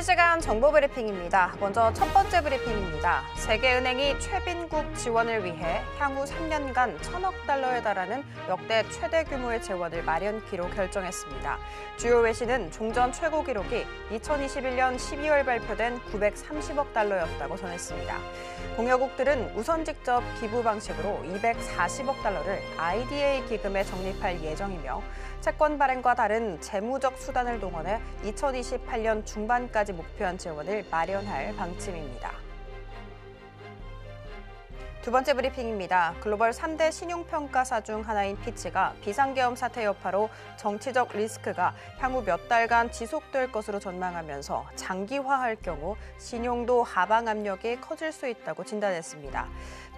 실시간 정보 브리핑입니다. 먼저 첫 번째 브리핑입니다. 세계은행이 최빈국 지원을 위해 향후 3년간 1,000억 달러에 달하는 역대 최대 규모의 재원을 마련키로 결정했습니다. 주요 외신은 종전 최고 기록이 2021년 12월 발표된 930억 달러였다고 전했습니다. 공여국들은 우선 직접 기부 방식으로 240억 달러를 IDA 기금에 적립할 예정이며 채권 발행과 다른 재무적 수단을 동원해 2028년 중반까지 목표한 재원을 마련할 방침입니다. 두 번째 브리핑입니다. 글로벌 3대 신용평가사 중 하나인 피치가 비상계엄 사태 여파로 정치적 리스크가 향후 몇 달간 지속될 것으로 전망하면서 장기화할 경우 신용도 하방 압력이 커질 수 있다고 진단했습니다.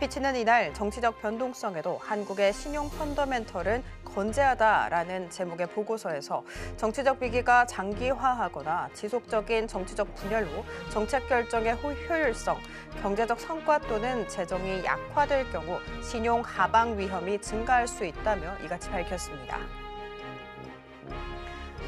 피치는 이날 정치적 변동성에도 한국의 신용 펀더멘털은 건재하다라는 제목의 보고서에서 정치적 위기가 장기화하거나 지속적인 정치적 분열로 정책 결정의 효율성, 경제적 성과 또는 재정이 약화될 경우 신용 하방 위험이 증가할 수 있다며 이같이 밝혔습니다.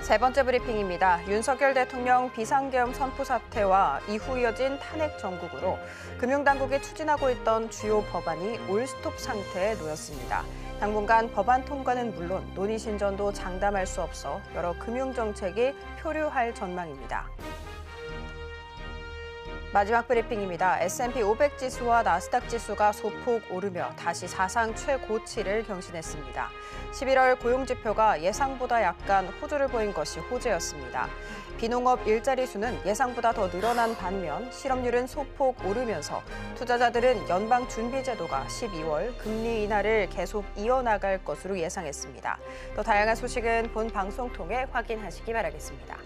세 번째 브리핑입니다. 윤석열 대통령 비상계엄 선포 사태와 이후 이어진 탄핵 정국으로 금융당국이 추진하고 있던 주요 법안이 올스톱 상태에 놓였습니다. 당분간 법안 통과는 물론 논의 신전도 장담할 수 없어 여러 금융정책이 표류할 전망입니다. 마지막 브리핑입니다. S&P 500 지수와 나스닥 지수가 소폭 오르며 다시 사상 최고치를 경신했습니다. 11월 고용지표가 예상보다 약간 호조를 보인 것이 호재였습니다. 비농업 일자리 수는 예상보다 더 늘어난 반면 실업률은 소폭 오르면서 투자자들은 연방준비제도가 12월 금리 인하를 계속 이어나갈 것으로 예상했습니다. 더 다양한 소식은 본 방송 통해 확인하시기 바라겠습니다.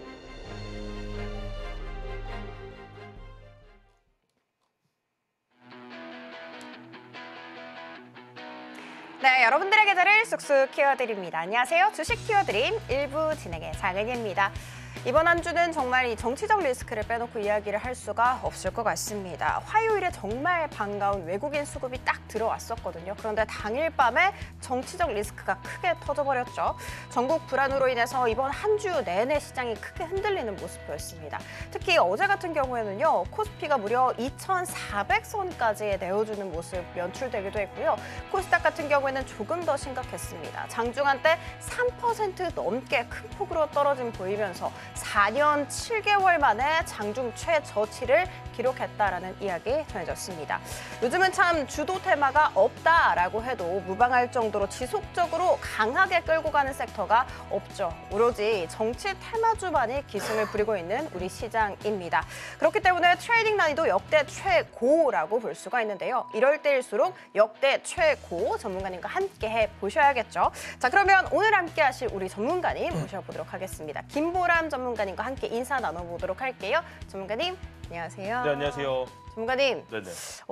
네, 여러분들의 계좌를 쑥쑥 키워드립니다. 안녕하세요. 주식 키워드림 1부 진행의 장은희입니다. 이번 한 주는 정말 이 정치적 리스크를 빼놓고 이야기를 할 수가 없을 것 같습니다. 화요일에 정말 반가운 외국인 수급이 딱 들어왔었거든요. 그런데 당일 밤에 정치적 리스크가 크게 터져버렸죠. 전국 불안으로 인해서 이번 한 주 내내 시장이 크게 흔들리는 모습 보였습니다. 특히 어제 같은 경우에는요. 코스피가 무려 2,400선까지 내어주는 모습 연출되기도 했고요. 코스닥 같은 경우에는 조금 더 심각했습니다. 장중한 때 3% 넘게 큰 폭으로 떨어짐 보이면서 4년 7개월 만에 장중 최저치를 기록했다라는 이야기 전해졌습니다. 요즘은 참 주도 테마가 없다라고 해도 무방할 정도로 지속적으로 강하게 끌고 가는 섹터가 없죠. 오로지 정치 테마주만이 기승을 부리고 있는 우리 시장입니다. 그렇기 때문에 트레이딩 난이도 역대 최고라고 볼 수가 있는데요. 이럴 때일수록 역대 최고 전문가님과 함께 해보셔야겠죠. 자, 그러면 오늘 함께 하실 우리 전문가님 모셔보도록 하겠습니다. 김보람 전문가님과 함께 인사 나눠보도록 할게요. 전문가님, 안녕하세요. 네, 안녕하세요. 전문가님, 네네.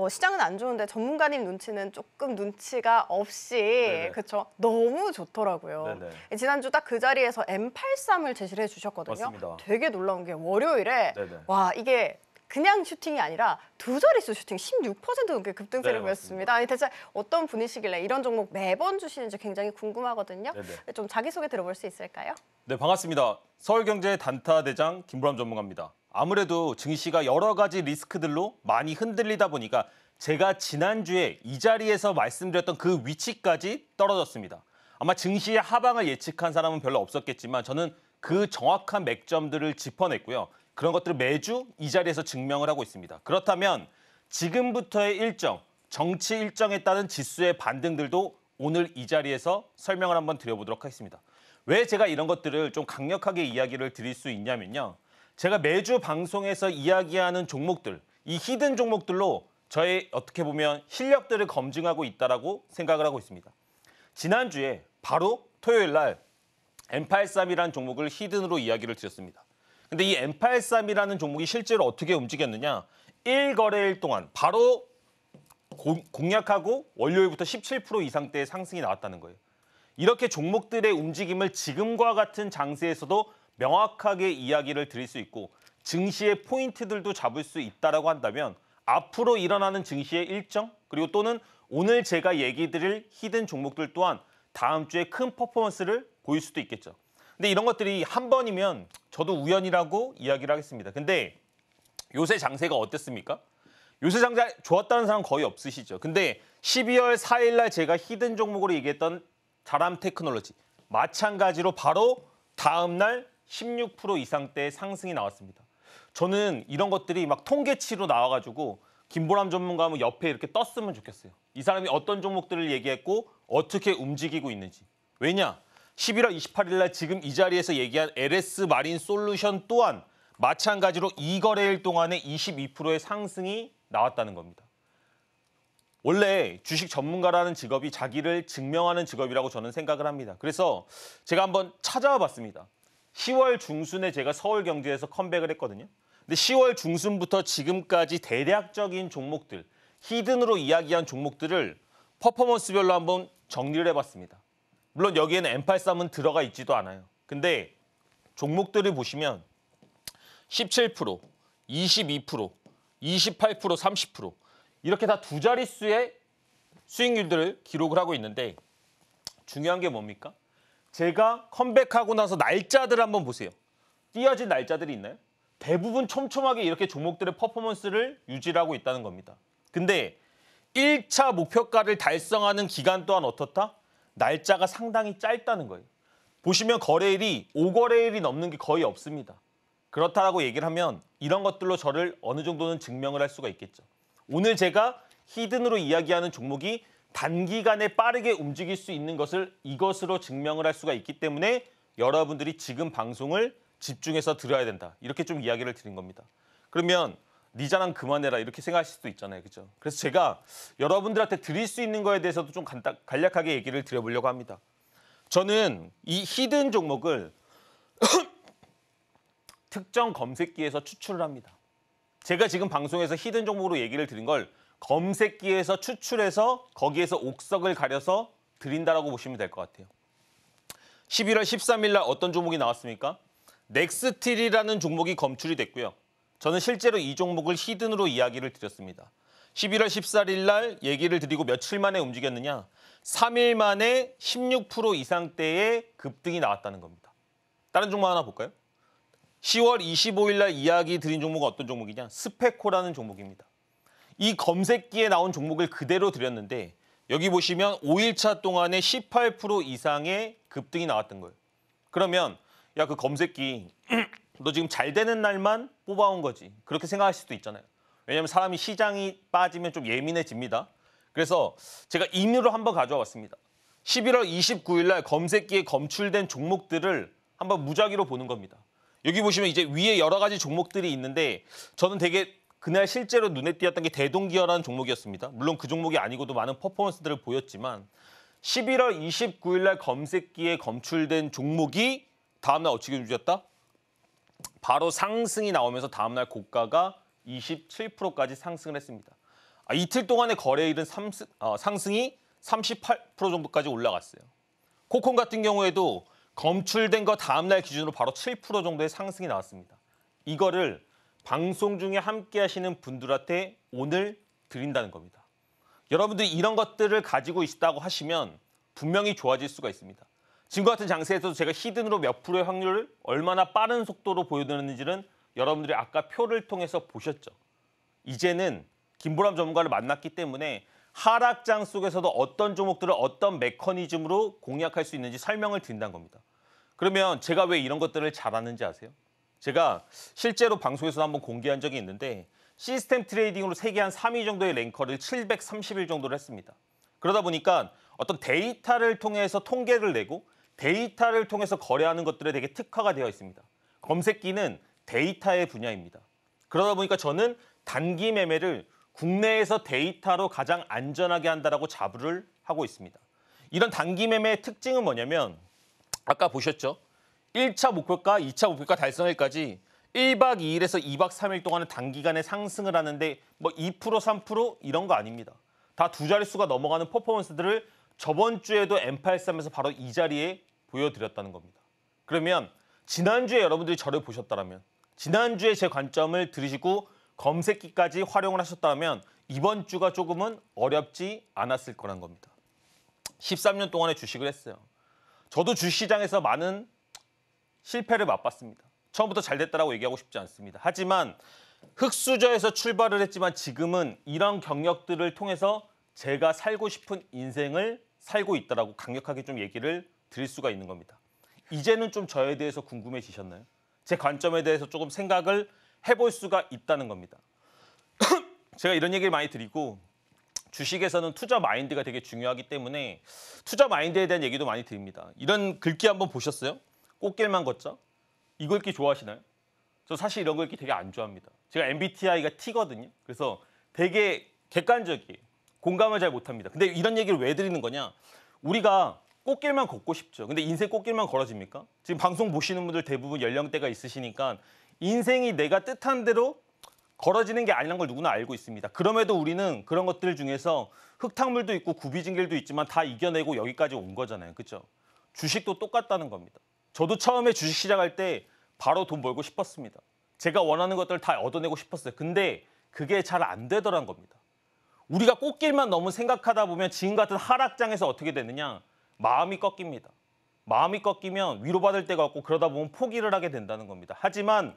시장은 안 좋은데 전문가님 눈치는 조금 눈치가 없이 그렇죠. 너무 좋더라고요. 네네. 지난주 딱 그 자리에서 M83을 제시를 해주셨거든요. 맞습니다. 되게 놀라운 게 월요일에 네네. 와 이게 그냥 슈팅이 아니라 두 자릿수 슈팅 16% 넘게 급등세를 보였습니다. 아니 대체 어떤 분이시길래 이런 종목 매번 주시는지 굉장히 궁금하거든요. 좀 자기소개 들어볼 수 있을까요? 네, 반갑습니다. 서울경제 단타 대장 김보람 전문가입니다. 아무래도 증시가 여러 가지 리스크들로 많이 흔들리다 보니까 제가 지난주에 이 자리에서 말씀드렸던 그 위치까지 떨어졌습니다. 아마 증시의 하방을 예측한 사람은 별로 없었겠지만 저는 그 정확한 맥점들을 짚어냈고요. 그런 것들을 매주 이 자리에서 증명을 하고 있습니다. 그렇다면 지금부터의 일정, 정치 일정에 따른 지수의 반등들도 오늘 이 자리에서 설명을 한번 드려보도록 하겠습니다. 왜 제가 이런 것들을 좀 강력하게 이야기를 드릴 수 있냐면요. 제가 매주 방송에서 이야기하는 종목들, 이 히든 종목들로 저의 어떻게 보면 실력들을 검증하고 있다라고 생각을 하고 있습니다. 지난주에 바로 토요일 날 M83이라는 종목을 히든으로 이야기를 드렸습니다. 근데 이 M83이라는 종목이 실제로 어떻게 움직였느냐? 1거래일 동안 바로 공략하고 월요일부터 17% 이상대의 상승이 나왔다는 거예요. 이렇게 종목들의 움직임을 지금과 같은 장세에서도 명확하게 이야기를 드릴 수 있고 증시의 포인트들도 잡을 수 있다라고 한다면 앞으로 일어나는 증시의 일정 그리고 또는 오늘 제가 얘기 드릴 히든 종목들 또한 다음 주에 큰 퍼포먼스를 보일 수도 있겠죠. 근데 이런 것들이 한 번이면 저도 우연이라고 이야기를 하겠습니다. 근데 요새 장세가 어땠습니까? 요새 장세 좋았다는 사람 거의 없으시죠. 근데 12월 4일 날 제가 히든 종목으로 얘기했던 자람 테크놀로지 마찬가지로 바로 다음 날 16% 이상대의 상승이 나왔습니다. 저는 이런 것들이 막 통계치로 나와가지고 김보람 전문가는 옆에 이렇게 떴으면 좋겠어요. 이 사람이 어떤 종목들을 얘기했고 어떻게 움직이고 있는지. 왜냐? 11월 28일 날 지금 이 자리에서 얘기한 LS 마린 솔루션 또한 마찬가지로 2거래일 동안에 22%의 상승이 나왔다는 겁니다. 원래 주식 전문가라는 직업이 자기를 증명하는 직업이라고 저는 생각을 합니다. 그래서 제가 한번 찾아와 봤습니다. 10월 중순에 제가 서울경제에서 컴백을 했거든요. 근데 10월 중순부터 지금까지 대략적인 종목들, 히든으로 이야기한 종목들을 퍼포먼스별로 한번 정리를 해봤습니다. 물론 여기에는 M83은 들어가 있지도 않아요. 근데 종목들을 보시면 17%, 22%, 28%, 30% 이렇게 다 두 자릿수의 수익률들을 기록을 하고 있는데 중요한 게 뭡니까? 제가 컴백하고 나서 날짜들 한번 보세요. 띄어진 날짜들이 있나요? 대부분 촘촘하게 이렇게 종목들의 퍼포먼스를 유지를 하고 있다는 겁니다. 근데 1차 목표가를 달성하는 기간 또한 어떻다? 날짜가 상당히 짧다는 거예요. 보시면 거래일이 5거래일이 넘는 게 거의 없습니다. 그렇다라고 얘기를 하면 이런 것들로 저를 어느 정도는 증명을 할 수가 있겠죠. 오늘 제가 히든으로 이야기하는 종목이 단기간에 빠르게 움직일 수 있는 것을 이것으로 증명을 할 수가 있기 때문에 여러분들이 지금 방송을 집중해서 들어야 된다. 이렇게 좀 이야기를 드린 겁니다. 그러면 네 자랑 그만해라 이렇게 생각하실 수도 있잖아요. 그렇죠? 그래서 제가 여러분들한테 드릴 수 있는 거에 대해서도 좀 간략하게 얘기를 드려보려고 합니다. 저는 이 히든 종목을 특정 검색기에서 추출을 합니다. 제가 지금 방송에서 히든 종목으로 얘기를 드린 걸 검색기에서 추출해서 거기에서 옥석을 가려서 드린다라고 보시면 될 것 같아요. 11월 13일 날 어떤 종목이 나왔습니까? 넥스틸이라는 종목이 검출이 됐고요. 저는 실제로 이 종목을 히든으로 이야기를 드렸습니다. 11월 14일 날 얘기를 드리고 며칠 만에 움직였느냐? 3일 만에 16% 이상대의 급등이 나왔다는 겁니다. 다른 종목 하나 볼까요? 10월 25일 날 이야기 드린 종목은 어떤 종목이냐? 스페코라는 종목입니다. 이 검색기에 나온 종목을 그대로 드렸는데 여기 보시면 5일차 동안에 18% 이상의 급등이 나왔던 거예요. 그러면 야, 그 검색기 너 지금 잘 되는 날만 뽑아온 거지. 그렇게 생각하실 수도 있잖아요. 왜냐하면 사람이 시장이 빠지면 좀 예민해집니다. 그래서 제가 임의로 한번 가져와 봤습니다. 11월 29일 날 검색기에 검출된 종목들을 한번 무작위로 보는 겁니다. 여기 보시면 이제 위에 여러 가지 종목들이 있는데 저는 되게 그날 실제로 눈에 띄었던 게 대동기어라는 종목이었습니다. 물론 그 종목이 아니고도 많은 퍼포먼스들을 보였지만 11월 29일 날 검색기에 검출된 종목이 다음날 어떻게 움직였다? 바로 상승이 나오면서 다음날 고가가 27%까지 상승을 했습니다. 이틀 동안의 거래일은 상승이 38% 정도까지 올라갔어요. 코콘 같은 경우에도 검출된 거 다음날 기준으로 바로 7% 정도의 상승이 나왔습니다. 이거를 방송 중에 함께 하시는 분들한테 오늘 드린다는 겁니다. 여러분들이 이런 것들을 가지고 있다고 하시면 분명히 좋아질 수가 있습니다. 지금과 같은 장세에서도 제가 히든으로 몇 프로의 확률을 얼마나 빠른 속도로 보여드렸는지는 여러분들이 아까 표를 통해서 보셨죠. 이제는 김보람 전문가를 만났기 때문에 하락장 속에서도 어떤 종목들을 어떤 메커니즘으로 공략할 수 있는지 설명을 드린다는 겁니다. 그러면 제가 왜 이런 것들을 잘하는지 아세요? 제가 실제로 방송에서 한번 공개한 적이 있는데 시스템 트레이딩으로 세계 한 3위 정도의 랭커를 730일 정도를 했습니다. 그러다 보니까 어떤 데이터를 통해서 통계를 내고 데이터를 통해서 거래하는 것들에 되게 특화가 되어 있습니다. 검색기는 데이터의 분야입니다. 그러다 보니까 저는 단기 매매를 국내에서 데이터로 가장 안전하게 한다라고 자부를 하고 있습니다. 이런 단기 매매의 특징은 뭐냐면 아까 보셨죠? 1차 목표가, 2차 목표가 달성일까지 1박 2일에서 2박 3일 동안은 단기간에 상승을 하는데 뭐 2%, 3% 이런 거 아닙니다. 다 두 자릿수가 넘어가는 퍼포먼스들을 저번 주에도 M83에서 바로 이 자리에 보여드렸다는 겁니다. 그러면 지난주에 여러분들이 저를 보셨다면 지난주에 제 관점을 들으시고 검색기까지 활용을 하셨다면 이번 주가 조금은 어렵지 않았을 거란 겁니다. 13년 동안의 주식을 했어요. 저도 주시장에서 많은 실패를 맛봤습니다. 처음부터 잘 됐다라고 얘기하고 싶지 않습니다. 하지만 흙수저에서 출발을 했지만 지금은 이런 경력들을 통해서 제가 살고 싶은 인생을 살고 있다라고 강력하게 좀 얘기를 드릴 수가 있는 겁니다. 이제는 좀 저에 대해서 궁금해지셨나요? 제 관점에 대해서 조금 생각을 해볼 수가 있다는 겁니다. 제가 이런 얘기를 많이 드리고 주식에서는 투자 마인드가 되게 중요하기 때문에 투자 마인드에 대한 얘기도 많이 드립니다. 이런 글귀 한번 보셨어요? 꽃길만 걷자? 이 글귀 좋아하시나요? 저 사실 이런 글귀 되게 안 좋아합니다. 제가 MBTI가 T거든요. 그래서 되게 객관적이에요. 공감을 잘 못합니다. 근데 이런 얘기를 왜 드리는 거냐? 우리가 꽃길만 걷고 싶죠. 근데 인생 꽃길만 걸어집니까? 지금 방송 보시는 분들 대부분 연령대가 있으시니까 인생이 내가 뜻한 대로 걸어지는 게 아니라는 걸 누구나 알고 있습니다. 그럼에도 우리는 그런 것들 중에서 흙탕물도 있고 구비징계도 있지만 다 이겨내고 여기까지 온 거잖아요. 그렇죠? 주식도 똑같다는 겁니다. 저도 처음에 주식 시작할 때 바로 돈 벌고 싶었습니다. 제가 원하는 것들을 다 얻어내고 싶었어요. 근데 그게 잘 안 되더란 겁니다. 우리가 꽃길만 너무 생각하다 보면 지금 같은 하락장에서 어떻게 되느냐? 마음이 꺾입니다. 마음이 꺾이면 위로받을 데가 없고 그러다 보면 포기를 하게 된다는 겁니다. 하지만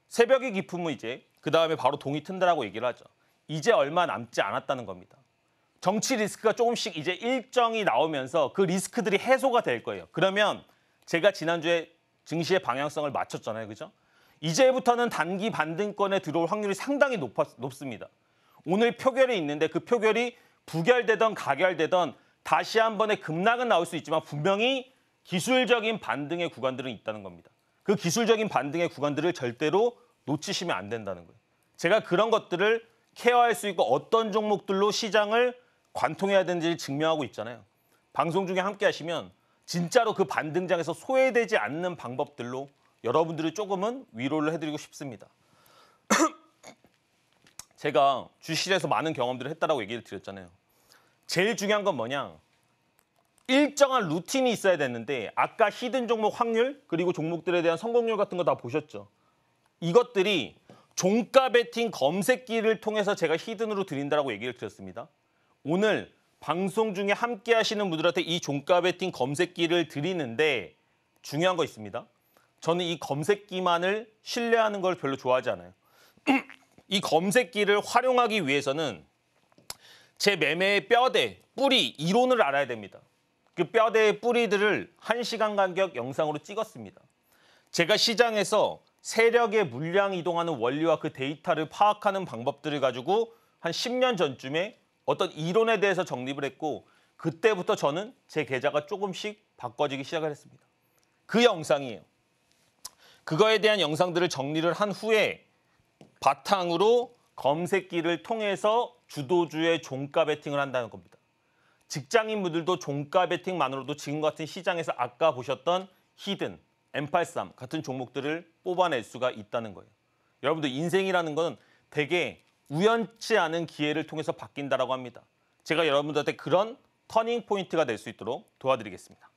새벽이 깊으면 이제 그다음에 바로 동이 튼다라고 얘기를 하죠. 이제 얼마 남지 않았다는 겁니다. 정치 리스크가 조금씩 이제 일정이 나오면서 그 리스크들이 해소가 될 거예요. 그러면 제가 지난주에 증시의 방향성을 맞췄잖아요. 그죠? 이제부터는 단기 반등권에 들어올 확률이 상당히 높습니다. 오늘 표결이 있는데 그 표결이 부결되던 가결되던 다시 한 번의 급락은 나올 수 있지만 분명히 기술적인 반등의 구간들은 있다는 겁니다. 그 기술적인 반등의 구간들을 절대로 놓치시면 안 된다는 거예요. 제가 그런 것들을 케어할 수 있고 어떤 종목들로 시장을 관통해야 되는지를 증명하고 있잖아요. 방송 중에 함께 하시면 진짜로 그 반등장에서 소외되지 않는 방법들로 여러분들이 조금은 위로를 해드리고 싶습니다. 제가 주식에서 많은 경험들을 했다라고 얘기를 드렸잖아요. 제일 중요한 건 뭐냐? 일정한 루틴이 있어야 되는데 아까 히든 종목 확률 그리고 종목들에 대한 성공률 같은 거 다 보셨죠? 이것들이 종가 베팅 검색기를 통해서 제가 히든으로 드린다라고 얘기를 드렸습니다. 오늘 방송 중에 함께 하시는 분들한테 이 종가 베팅 검색기를 드리는데 중요한 거 있습니다. 저는 이 검색기만을 신뢰하는 걸 별로 좋아하지 않아요. 이 검색기를 활용하기 위해서는 제 매매의 뼈대, 뿌리, 이론을 알아야 됩니다. 그 뼈대의 뿌리들을 1시간 간격 영상으로 찍었습니다. 제가 시장에서 세력의 물량 이동하는 원리와 그 데이터를 파악하는 방법들을 가지고 한 10년 전쯤에 어떤 이론에 대해서 정립을 했고 그때부터 저는 제 계좌가 조금씩 바꿔지기 시작을 했습니다. 그 영상이에요. 그거에 대한 영상들을 정리를 한 후에 바탕으로 검색기를 통해서 주도주의 종가 베팅을 한다는 겁니다. 직장인분들도 종가 베팅만으로도 지금 같은 시장에서 아까 보셨던 히든, M83 같은 종목들을 뽑아낼 수가 있다는 거예요. 여러분들 인생이라는 건 되게 우연치 않은 기회를 통해서 바뀐다라고 합니다. 제가 여러분들한테 그런 터닝 포인트가 될 수 있도록 도와드리겠습니다.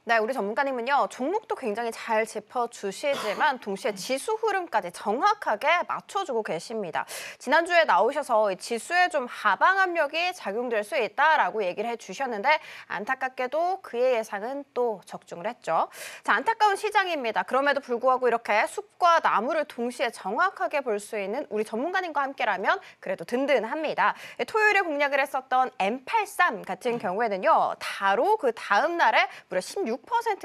네, 우리 전문가님은요, 종목도 굉장히 잘 짚어주시지만 동시에 지수 흐름까지 정확하게 맞춰주고 계십니다. 지난주에 나오셔서 이 지수에 좀 하방 압력이 작용될 수 있다라고 얘기를 해주셨는데 안타깝게도 그의 예상은 또 적중을 했죠. 자, 안타까운 시장입니다. 그럼에도 불구하고 이렇게 숲과 나무를 동시에 정확하게 볼 수 있는 우리 전문가님과 함께라면 그래도 든든합니다. 토요일에 공략을 했었던 M83 같은 경우에는요, 바로 그 다음 날에 무려 16%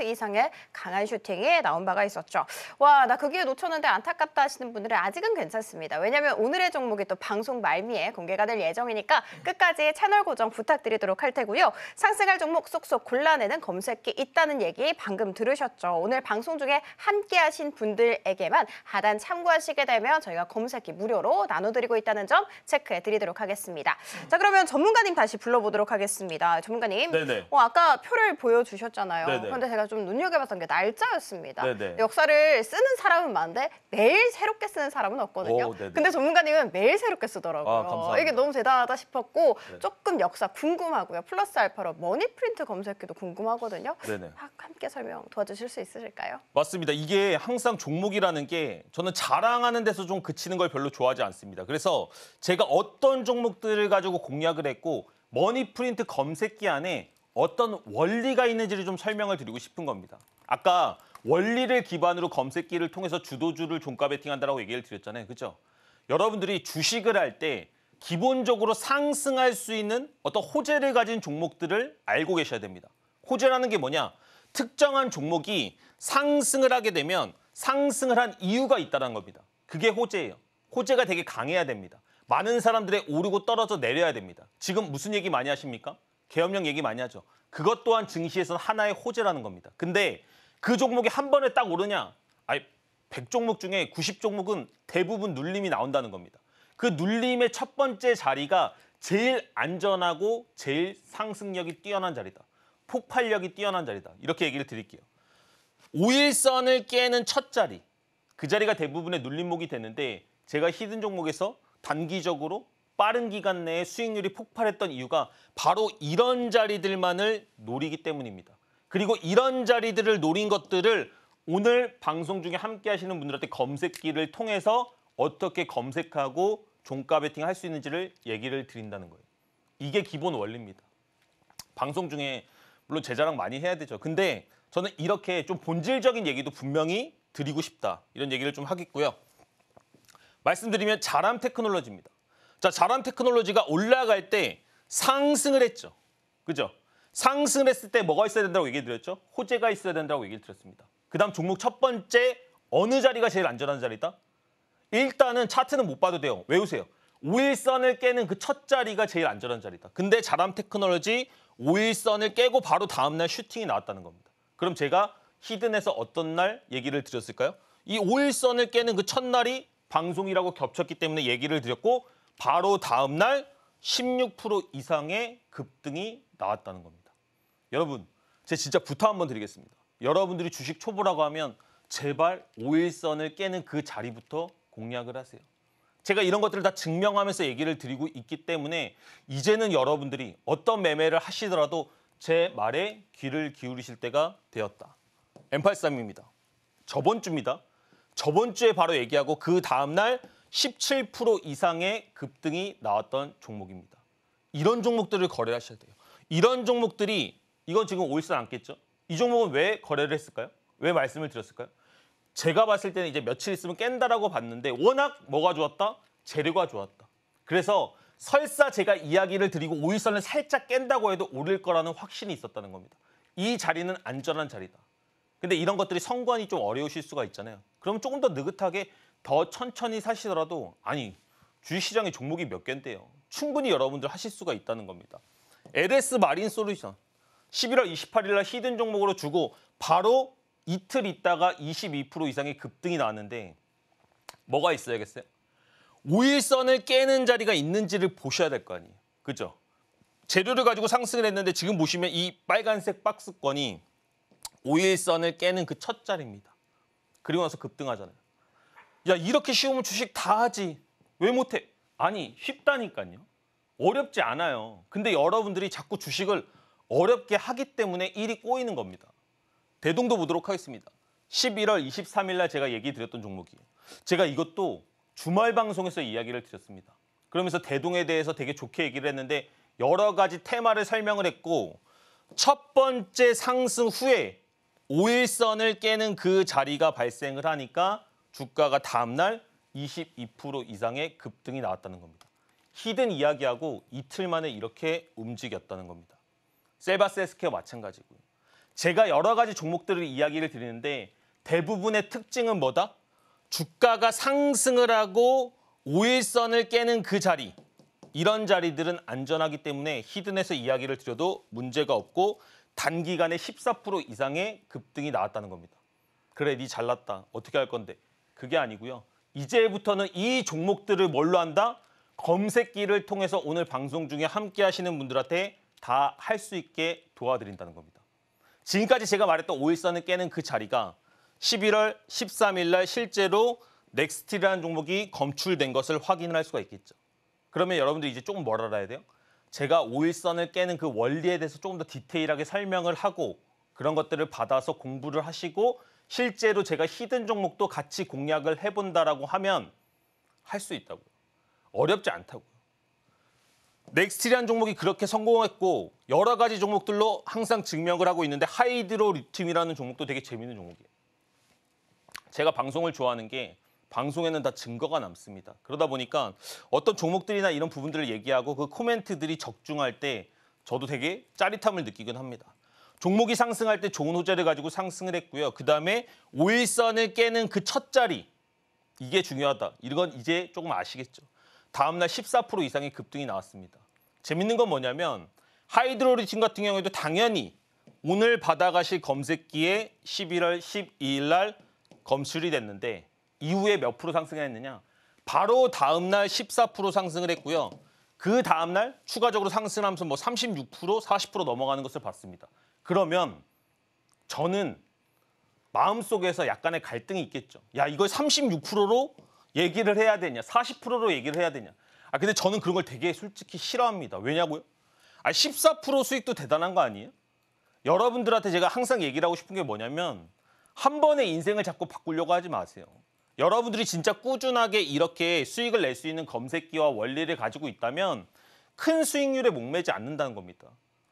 이상의 강한 슈팅이 나온 바가 있었죠. 와, 나 그 기회 놓쳤는데 안타깝다 하시는 분들은 아직은 괜찮습니다. 왜냐하면 오늘의 종목이 또 방송 말미에 공개가 될 예정이니까 끝까지 채널 고정 부탁드리도록 할 테고요. 상승할 종목 쏙쏙 골라내는 검색기 있다는 얘기 방금 들으셨죠. 오늘 방송 중에 함께 하신 분들에게만 하단 참고하시게 되면 저희가 검색기 무료로 나눠드리고 있다는 점 체크해드리도록 하겠습니다. 자, 그러면 전문가님 다시 불러보도록 하겠습니다. 전문가님, 네네. 아까 표를 보여주셨잖아요. 네네. 그런데 제가 좀 눈여겨봤던 게 날짜였습니다. 네네. 역사를 쓰는 사람은 많은데 매일 새롭게 쓰는 사람은 없거든요. 오, 네네. 근데 전문가님은 매일 새롭게 쓰더라고요. 아, 감사합니다. 이게 너무 대단하다 싶었고 네. 조금 역사 궁금하고요. 플러스 알파로 머니프린트 검색기도 궁금하거든요. 네네. 함께 설명 도와주실 수 있으실까요? 맞습니다. 이게 항상 종목이라는 게 저는 자랑하는 데서 좀 그치는 걸 별로 좋아하지 않습니다. 그래서 제가 어떤 종목들을 가지고 공략을 했고 머니프린트 검색기 안에 어떤 원리가 있는지를 좀 설명을 드리고 싶은 겁니다. 아까 원리를 기반으로 검색기를 통해서 주도주를 종가 베팅한다라고 얘기를 드렸잖아요. 그렇죠? 여러분들이 주식을 할 때 기본적으로 상승할 수 있는 어떤 호재를 가진 종목들을 알고 계셔야 됩니다. 호재라는 게 뭐냐? 특정한 종목이 상승을 하게 되면 상승을 한 이유가 있다는 겁니다. 그게 호재예요. 호재가 되게 강해야 됩니다. 많은 사람들의 오르고 떨어져 내려야 됩니다. 지금 무슨 얘기 많이 하십니까? 계엄령 얘기 많이 하죠. 그것 또한 증시에서는 하나의 호재라는 겁니다. 근데 그 종목이 한 번에 딱 오르냐? 아니, 100종목 중에 90종목은 대부분 눌림이 나온다는 겁니다. 그 눌림의 첫 번째 자리가 제일 안전하고 제일 상승력이 뛰어난 자리다. 폭발력이 뛰어난 자리다. 이렇게 얘기를 드릴게요. 5일선을 깨는 첫 자리. 그 자리가 대부분의 눌림목이 되는데 제가 히든 종목에서 단기적으로 빠른 기간 내에 수익률이 폭발했던 이유가 바로 이런 자리들만을 노리기 때문입니다. 그리고 이런 자리들을 노린 것들을 오늘 방송 중에 함께 하시는 분들한테 검색기를 통해서 어떻게 검색하고 종가 베팅 할 수 있는지를 얘기를 드린다는 거예요. 이게 기본 원리입니다. 방송 중에 물론 제 자랑 많이 해야 되죠. 근데 저는 이렇게 좀 본질적인 얘기도 분명히 드리고 싶다. 이런 얘기를 좀 하겠고요. 말씀드리면 자람 테크놀로지입니다. 자, 자람 테크놀로지가 올라갈 때 상승을 했죠. 그죠? 상승을 했을 때 뭐가 있어야 된다고 얘기 드렸죠? 호재가 있어야 된다고 얘기를 드렸습니다. 그다음 종목 첫 번째 어느 자리가 제일 안전한 자리다? 일단은 차트는 못 봐도 돼요. 외우세요. 5일선을 깨는 그 첫 자리가 제일 안전한 자리다. 근데 자람 테크놀로지 5일선을 깨고 바로 다음날 슈팅이 나왔다는 겁니다. 그럼 제가 히든에서 어떤 날 얘기를 드렸을까요? 이 5일선을 깨는 그 첫날이 방송이라고 겹쳤기 때문에 얘기를 드렸고 바로 다음날 16% 이상의 급등이 나왔다는 겁니다. 여러분, 제가 진짜 부탁 한번 드리겠습니다. 여러분들이 주식 초보라고 하면 제발 5일선을 깨는 그 자리부터 공략을 하세요. 제가 이런 것들을 다 증명하면서 얘기를 드리고 있기 때문에 이제는 여러분들이 어떤 매매를 하시더라도 제 말에 귀를 기울이실 때가 되었다. M83입니다. 저번 주입니다. 저번 주에 바로 얘기하고 그 다음날 17% 이상의 급등이 나왔던 종목입니다. 이런 종목들을 거래하셔야 돼요. 이런 종목들이 이건 지금 5일선 안 깼죠? 이 종목은 왜 거래를 했을까요? 왜 말씀을 드렸을까요? 제가 봤을 때는 이제 며칠 있으면 깬다라고 봤는데 워낙 뭐가 좋았다? 재료가 좋았다. 그래서 설사 제가 이야기를 드리고 5일선을 살짝 깬다고 해도 오를 거라는 확신이 있었다는 겁니다. 이 자리는 안전한 자리다. 근데 이런 것들이 성관이 좀 어려우실 수가 있잖아요. 그럼 조금 더 느긋하게 더 천천히 사시더라도 아니 주식시장에 종목이 몇 개인데요. 충분히 여러분들 하실 수가 있다는 겁니다. LS 마린 솔루션 11월 28일 날 히든 종목으로 주고 바로 이틀 있다가 22% 이상의 급등이 나왔는데 뭐가 있어야겠어요? 5일선을 깨는 자리가 있는지를 보셔야 될 거 아니에요. 그죠? 재료를 가지고 상승을 했는데 지금 보시면 이 빨간색 박스권이 5일선을 깨는 그 첫 자리입니다. 그리고 나서 급등하잖아요. 야, 이렇게 쉬우면 주식 다 하지. 왜 못해? 아니, 쉽다니까요. 어렵지 않아요. 근데 여러분들이 자꾸 주식을 어렵게 하기 때문에 일이 꼬이는 겁니다. 대동도 보도록 하겠습니다. 11월 23일 날 제가 얘기 드렸던 종목이에요. 제가 이것도 주말 방송에서 이야기를 드렸습니다. 그러면서 대동에 대해서 되게 좋게 얘기를 했는데 여러 가지 테마를 설명을 했고 첫 번째 상승 후에 5일선을 깨는 그 자리가 발생을 하니까 주가가 다음날 22% 이상의 급등이 나왔다는 겁니다. 히든 이야기하고 이틀 만에 이렇게 움직였다는 겁니다. 셀바스 헬스케어 마찬가지고요. 제가 여러 가지 종목들을 이야기를 드리는데 대부분의 특징은 뭐다? 주가가 상승을 하고 5일선을 깨는 그 자리. 이런 자리들은 안전하기 때문에 히든에서 이야기를 드려도 문제가 없고 단기간에 14% 이상의 급등이 나왔다는 겁니다. 그래, 니 잘났다. 어떻게 할 건데? 그게 아니고요. 이제부터는 이 종목들을 뭘로 한다? 검색기를 통해서 오늘 방송 중에 함께 하시는 분들한테 다 할 수 있게 도와드린다는 겁니다. 지금까지 제가 말했던 5일선을 깨는 그 자리가 11월 13일 날 실제로 넥스트라는 종목이 검출된 것을 확인을 할 수가 있겠죠. 그러면 여러분들이 이제 조금 뭘 알아야 돼요? 제가 5일선을 깨는 그 원리에 대해서 조금 더 디테일하게 설명을 하고 그런 것들을 받아서 공부를 하시고 실제로 제가 히든 종목도 같이 공략을 해본다라고 하면 할 수 있다고요. 어렵지 않다고요. 넥스트리한 종목이 그렇게 성공했고 여러 가지 종목들로 항상 증명을 하고 있는데 하이드로 리튬이라는 종목도 되게 재밌는 종목이에요. 제가 방송을 좋아하는 게 방송에는 다 증거가 남습니다. 그러다 보니까 어떤 종목들이나 이런 부분들을 얘기하고 그 코멘트들이 적중할 때 저도 되게 짜릿함을 느끼곤 합니다. 종목이 상승할 때 좋은 호재를 가지고 상승을 했고요. 그다음에 5일선을 깨는 그 첫 자리, 이게 중요하다. 이건 이제 조금 아시겠죠. 다음 날 14% 이상의 급등이 나왔습니다. 재밌는 건 뭐냐면 하이드로리튬 같은 경우에도 당연히 오늘 받아가실 검색기에 11월 12일 날 검출이 됐는데 이후에 몇 프로 상승했느냐? 바로 다음 날 14% 상승을 했고요. 그 다음 날 추가적으로 상승하면서 뭐 36%, 40% 넘어가는 것을 봤습니다. 그러면 저는 마음속에서 약간의 갈등이 있겠죠. 야, 이걸 36%로 얘기를 해야 되냐, 40%로 얘기를 해야 되냐. 근데 저는 그런 걸 되게 솔직히 싫어합니다. 왜냐고요? 14% 수익도 대단한 거 아니에요? 여러분들한테 제가 항상 얘기를 하고 싶은 게 뭐냐면 한 번에 인생을 자꾸 바꾸려고 하지 마세요. 여러분들이 진짜 꾸준하게 이렇게 수익을 낼 수 있는 검색기와 원리를 가지고 있다면 큰 수익률에 목매지 않는다는 겁니다.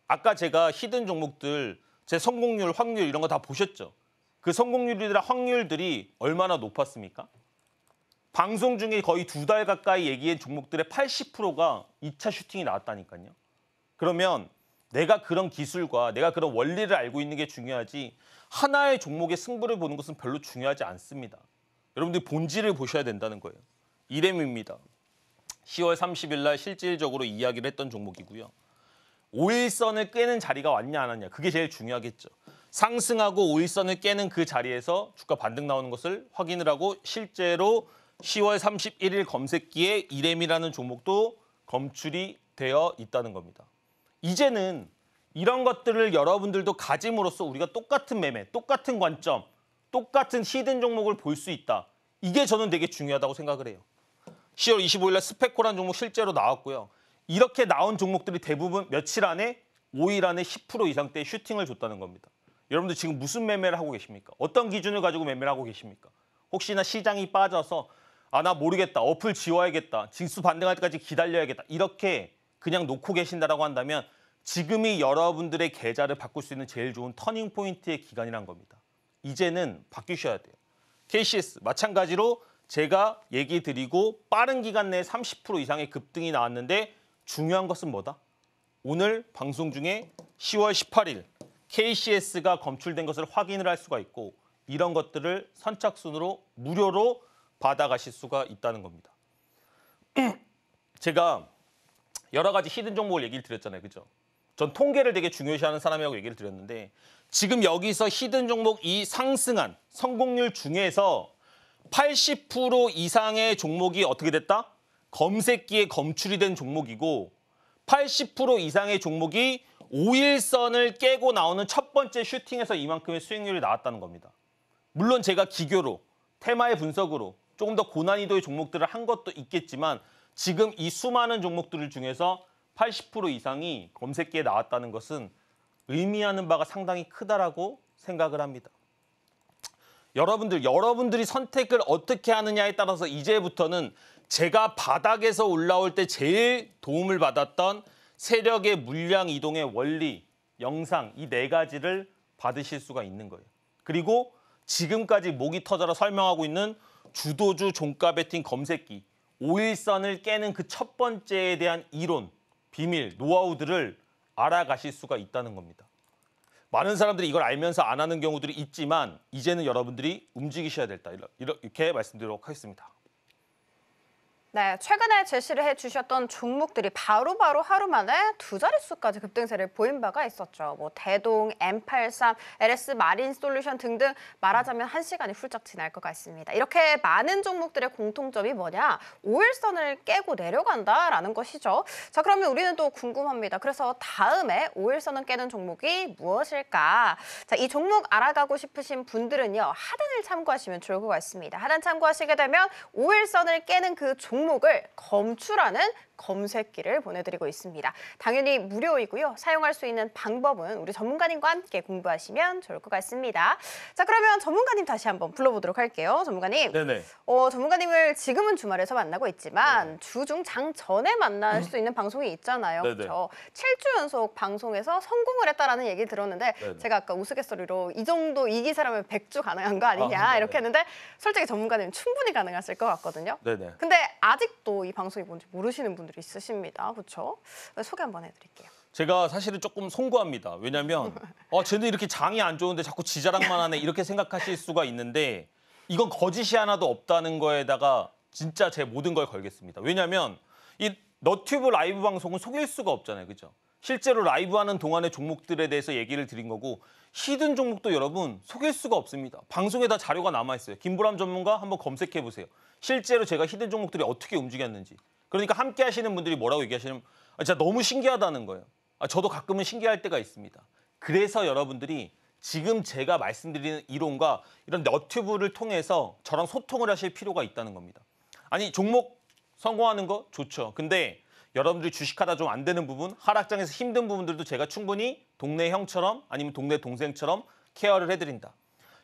아까 제가 히든 종목들, 제 성공률, 확률 이런 거 다 보셨죠? 그 성공률이나 확률들이 얼마나 높았습니까? 방송 중에 거의 2달 가까이 얘기한 종목들의 80%가 2차 슈팅이 나왔다니까요. 그러면 내가 그런 기술과 내가 그런 원리를 알고 있는 게 중요하지 하나의 종목의 승부를 보는 것은 별로 중요하지 않습니다. 여러분들이 본질을 보셔야 된다는 거예요. 이렘입니다. 10월 30일 날 실질적으로 이야기를 했던 종목이고요. 5일선을 깨는 자리가 왔냐 안 왔냐 그게 제일 중요하겠죠. 상승하고 5일선을 깨는 그 자리에서 주가 반등 나오는 것을 확인을 하고 실제로 10월 31일 검색기에 이렘이라는 종목도 검출이 되어 있다는 겁니다. 이제는 이런 것들을 여러분들도 가짐으로써 우리가 똑같은 매매, 똑같은 관점, 똑같은 히든 종목을 볼 수 있다. 이게 저는 되게 중요하다고 생각을 해요. 10월 25일 날 스페코라는 종목 실제로 나왔고요. 이렇게 나온 종목들이 대부분 며칠 안에 5일 안에 10% 이상대의 슈팅을 줬다는 겁니다. 여러분들 지금 무슨 매매를 하고 계십니까? 어떤 기준을 가지고 매매를 하고 계십니까? 혹시나 시장이 빠져서 나 모르겠다. 어플 지워야겠다. 징수 반등할 때까지 기다려야겠다. 이렇게 그냥 놓고 계신다라고 한다면 지금이 여러분들의 계좌를 바꿀 수 있는 제일 좋은 터닝 포인트의 기간이란 겁니다. 이제는 바뀌셔야 돼요. KCS 마찬가지로 제가 얘기 드리고 빠른 기간 내에 30% 이상의 급등이 나왔는데 중요한 것은 뭐다? 오늘 방송 중에 10월 18일 KCS가 검출된 것을 확인을 할 수가 있고 이런 것들을 선착순으로 무료로 받아가실 수가 있다는 겁니다. 제가 여러 가지 히든 종목을 얘기를 드렸잖아요. 그죠? 전 통계를 되게 중요시하는 사람이라고 얘기를 드렸는데 지금 여기서 히든 종목 이 상승한 성공률 중에서 80% 이상의 종목이 어떻게 됐다? 검색기에 검출이 된 종목이고 80% 이상의 종목이 5일선을 깨고 나오는 첫 번째 슈팅에서 이만큼의 수익률이 나왔다는 겁니다. 물론 제가 기교로, 테마의 분석으로 조금 더 고난이도의 종목들을 한 것도 있겠지만 지금 이 수많은 종목들 중에서 80% 이상이 검색기에 나왔다는 것은 의미하는 바가 상당히 크다라고 생각을 합니다. 여러분들이 선택을 어떻게 하느냐에 따라서 이제부터는 제가 바닥에서 올라올 때 제일 도움을 받았던 세력의 물량 이동의 원리, 영상 이 4가지를 받으실 수가 있는 거예요. 그리고 지금까지 목이 터져라 설명하고 있는 주도주 종가 베팅 검색기 5일선을 깨는 그 첫 번째에 대한 이론, 비밀, 노하우들을 알아가실 수가 있다는 겁니다. 많은 사람들이 이걸 알면서 안 하는 경우들이 있지만 이제는 여러분들이 움직이셔야 된다. 이렇게 말씀드리도록 하겠습니다. 네, 최근에 제시를 해주셨던 종목들이 바로바로 하루 만에 2자릿수까지 급등세를 보인 바가 있었죠. 뭐 대동, M83, LS 마린 솔루션 등등 말하자면 1시간이 훌쩍 지날 것 같습니다. 이렇게 많은 종목들의 공통점이 뭐냐? 5일선을 깨고 내려간다라는 것이죠. 자, 그러면 우리는 또 궁금합니다. 그래서 다음에 5일선을 깨는 종목이 무엇일까? 자, 이 종목 알아가고 싶으신 분들은요. 하단을 참고하시면 좋을 것 같습니다. 하단 참고하시게 되면 5일선을 깨는 그 종목을 검출하는 검색기를 보내드리고 있습니다. 당연히 무료이고요. 사용할 수 있는 방법은 우리 전문가님과 함께 공부하시면 좋을 것 같습니다. 자, 그러면 전문가님 다시 한번 불러보도록 할게요. 전문가님. 네네. 전문가님을 지금은 주말에서 만나고 있지만 주중 장 전에 만날 수 있는 방송이 있잖아요. 네네. 그렇죠? 7주 연속 방송에서 성공을 했다라는 얘기 들었는데 네네. 제가 아까 우스갯소리로 이 정도 이 기세라면 100주 가능한 거 아니냐 네네. 이렇게 했는데 솔직히 전문가님 충분히 가능하실 것 같거든요. 네네. 근데 아직도 이 방송이 뭔지 모르시는 분들이 있으십니다. 그렇죠? 소개 한번 해드릴게요. 제가 사실은 조금 송구합니다. 왜냐면 쟤는 이렇게 장이 안 좋은데 자꾸 지 자랑만 하네 이렇게 생각하실 수가 있는데 이건 거짓이 하나도 없다는 거에다가 진짜 제 모든 걸 걸겠습니다. 왜냐면 이 너튜브 라이브 방송은 속일 수가 없잖아요. 그죠? 실제로 라이브하는 동안의 종목들에 대해서 얘기를 드린 거고 히든 종목도 여러분 속일 수가 없습니다. 방송에 다 자료가 남아있어요. 김보람 전문가 한번 검색해 보세요. 실제로 제가 히든 종목들이 어떻게 움직였는지. 그러니까 함께 하시는 분들이 뭐라고 얘기하시냐면 진짜 너무 신기하다는 거예요. 저도 가끔은 신기할 때가 있습니다. 그래서 여러분들이 지금 제가 말씀드리는 이론과 이런 너튜브를 통해서 저랑 소통을 하실 필요가 있다는 겁니다. 아니 종목 성공하는 거 좋죠. 근데 여러분들이 주식하다 좀 안 되는 부분, 하락장에서 힘든 부분들도 제가 충분히 동네 형처럼 아니면 동네 동생처럼 케어를 해드린다.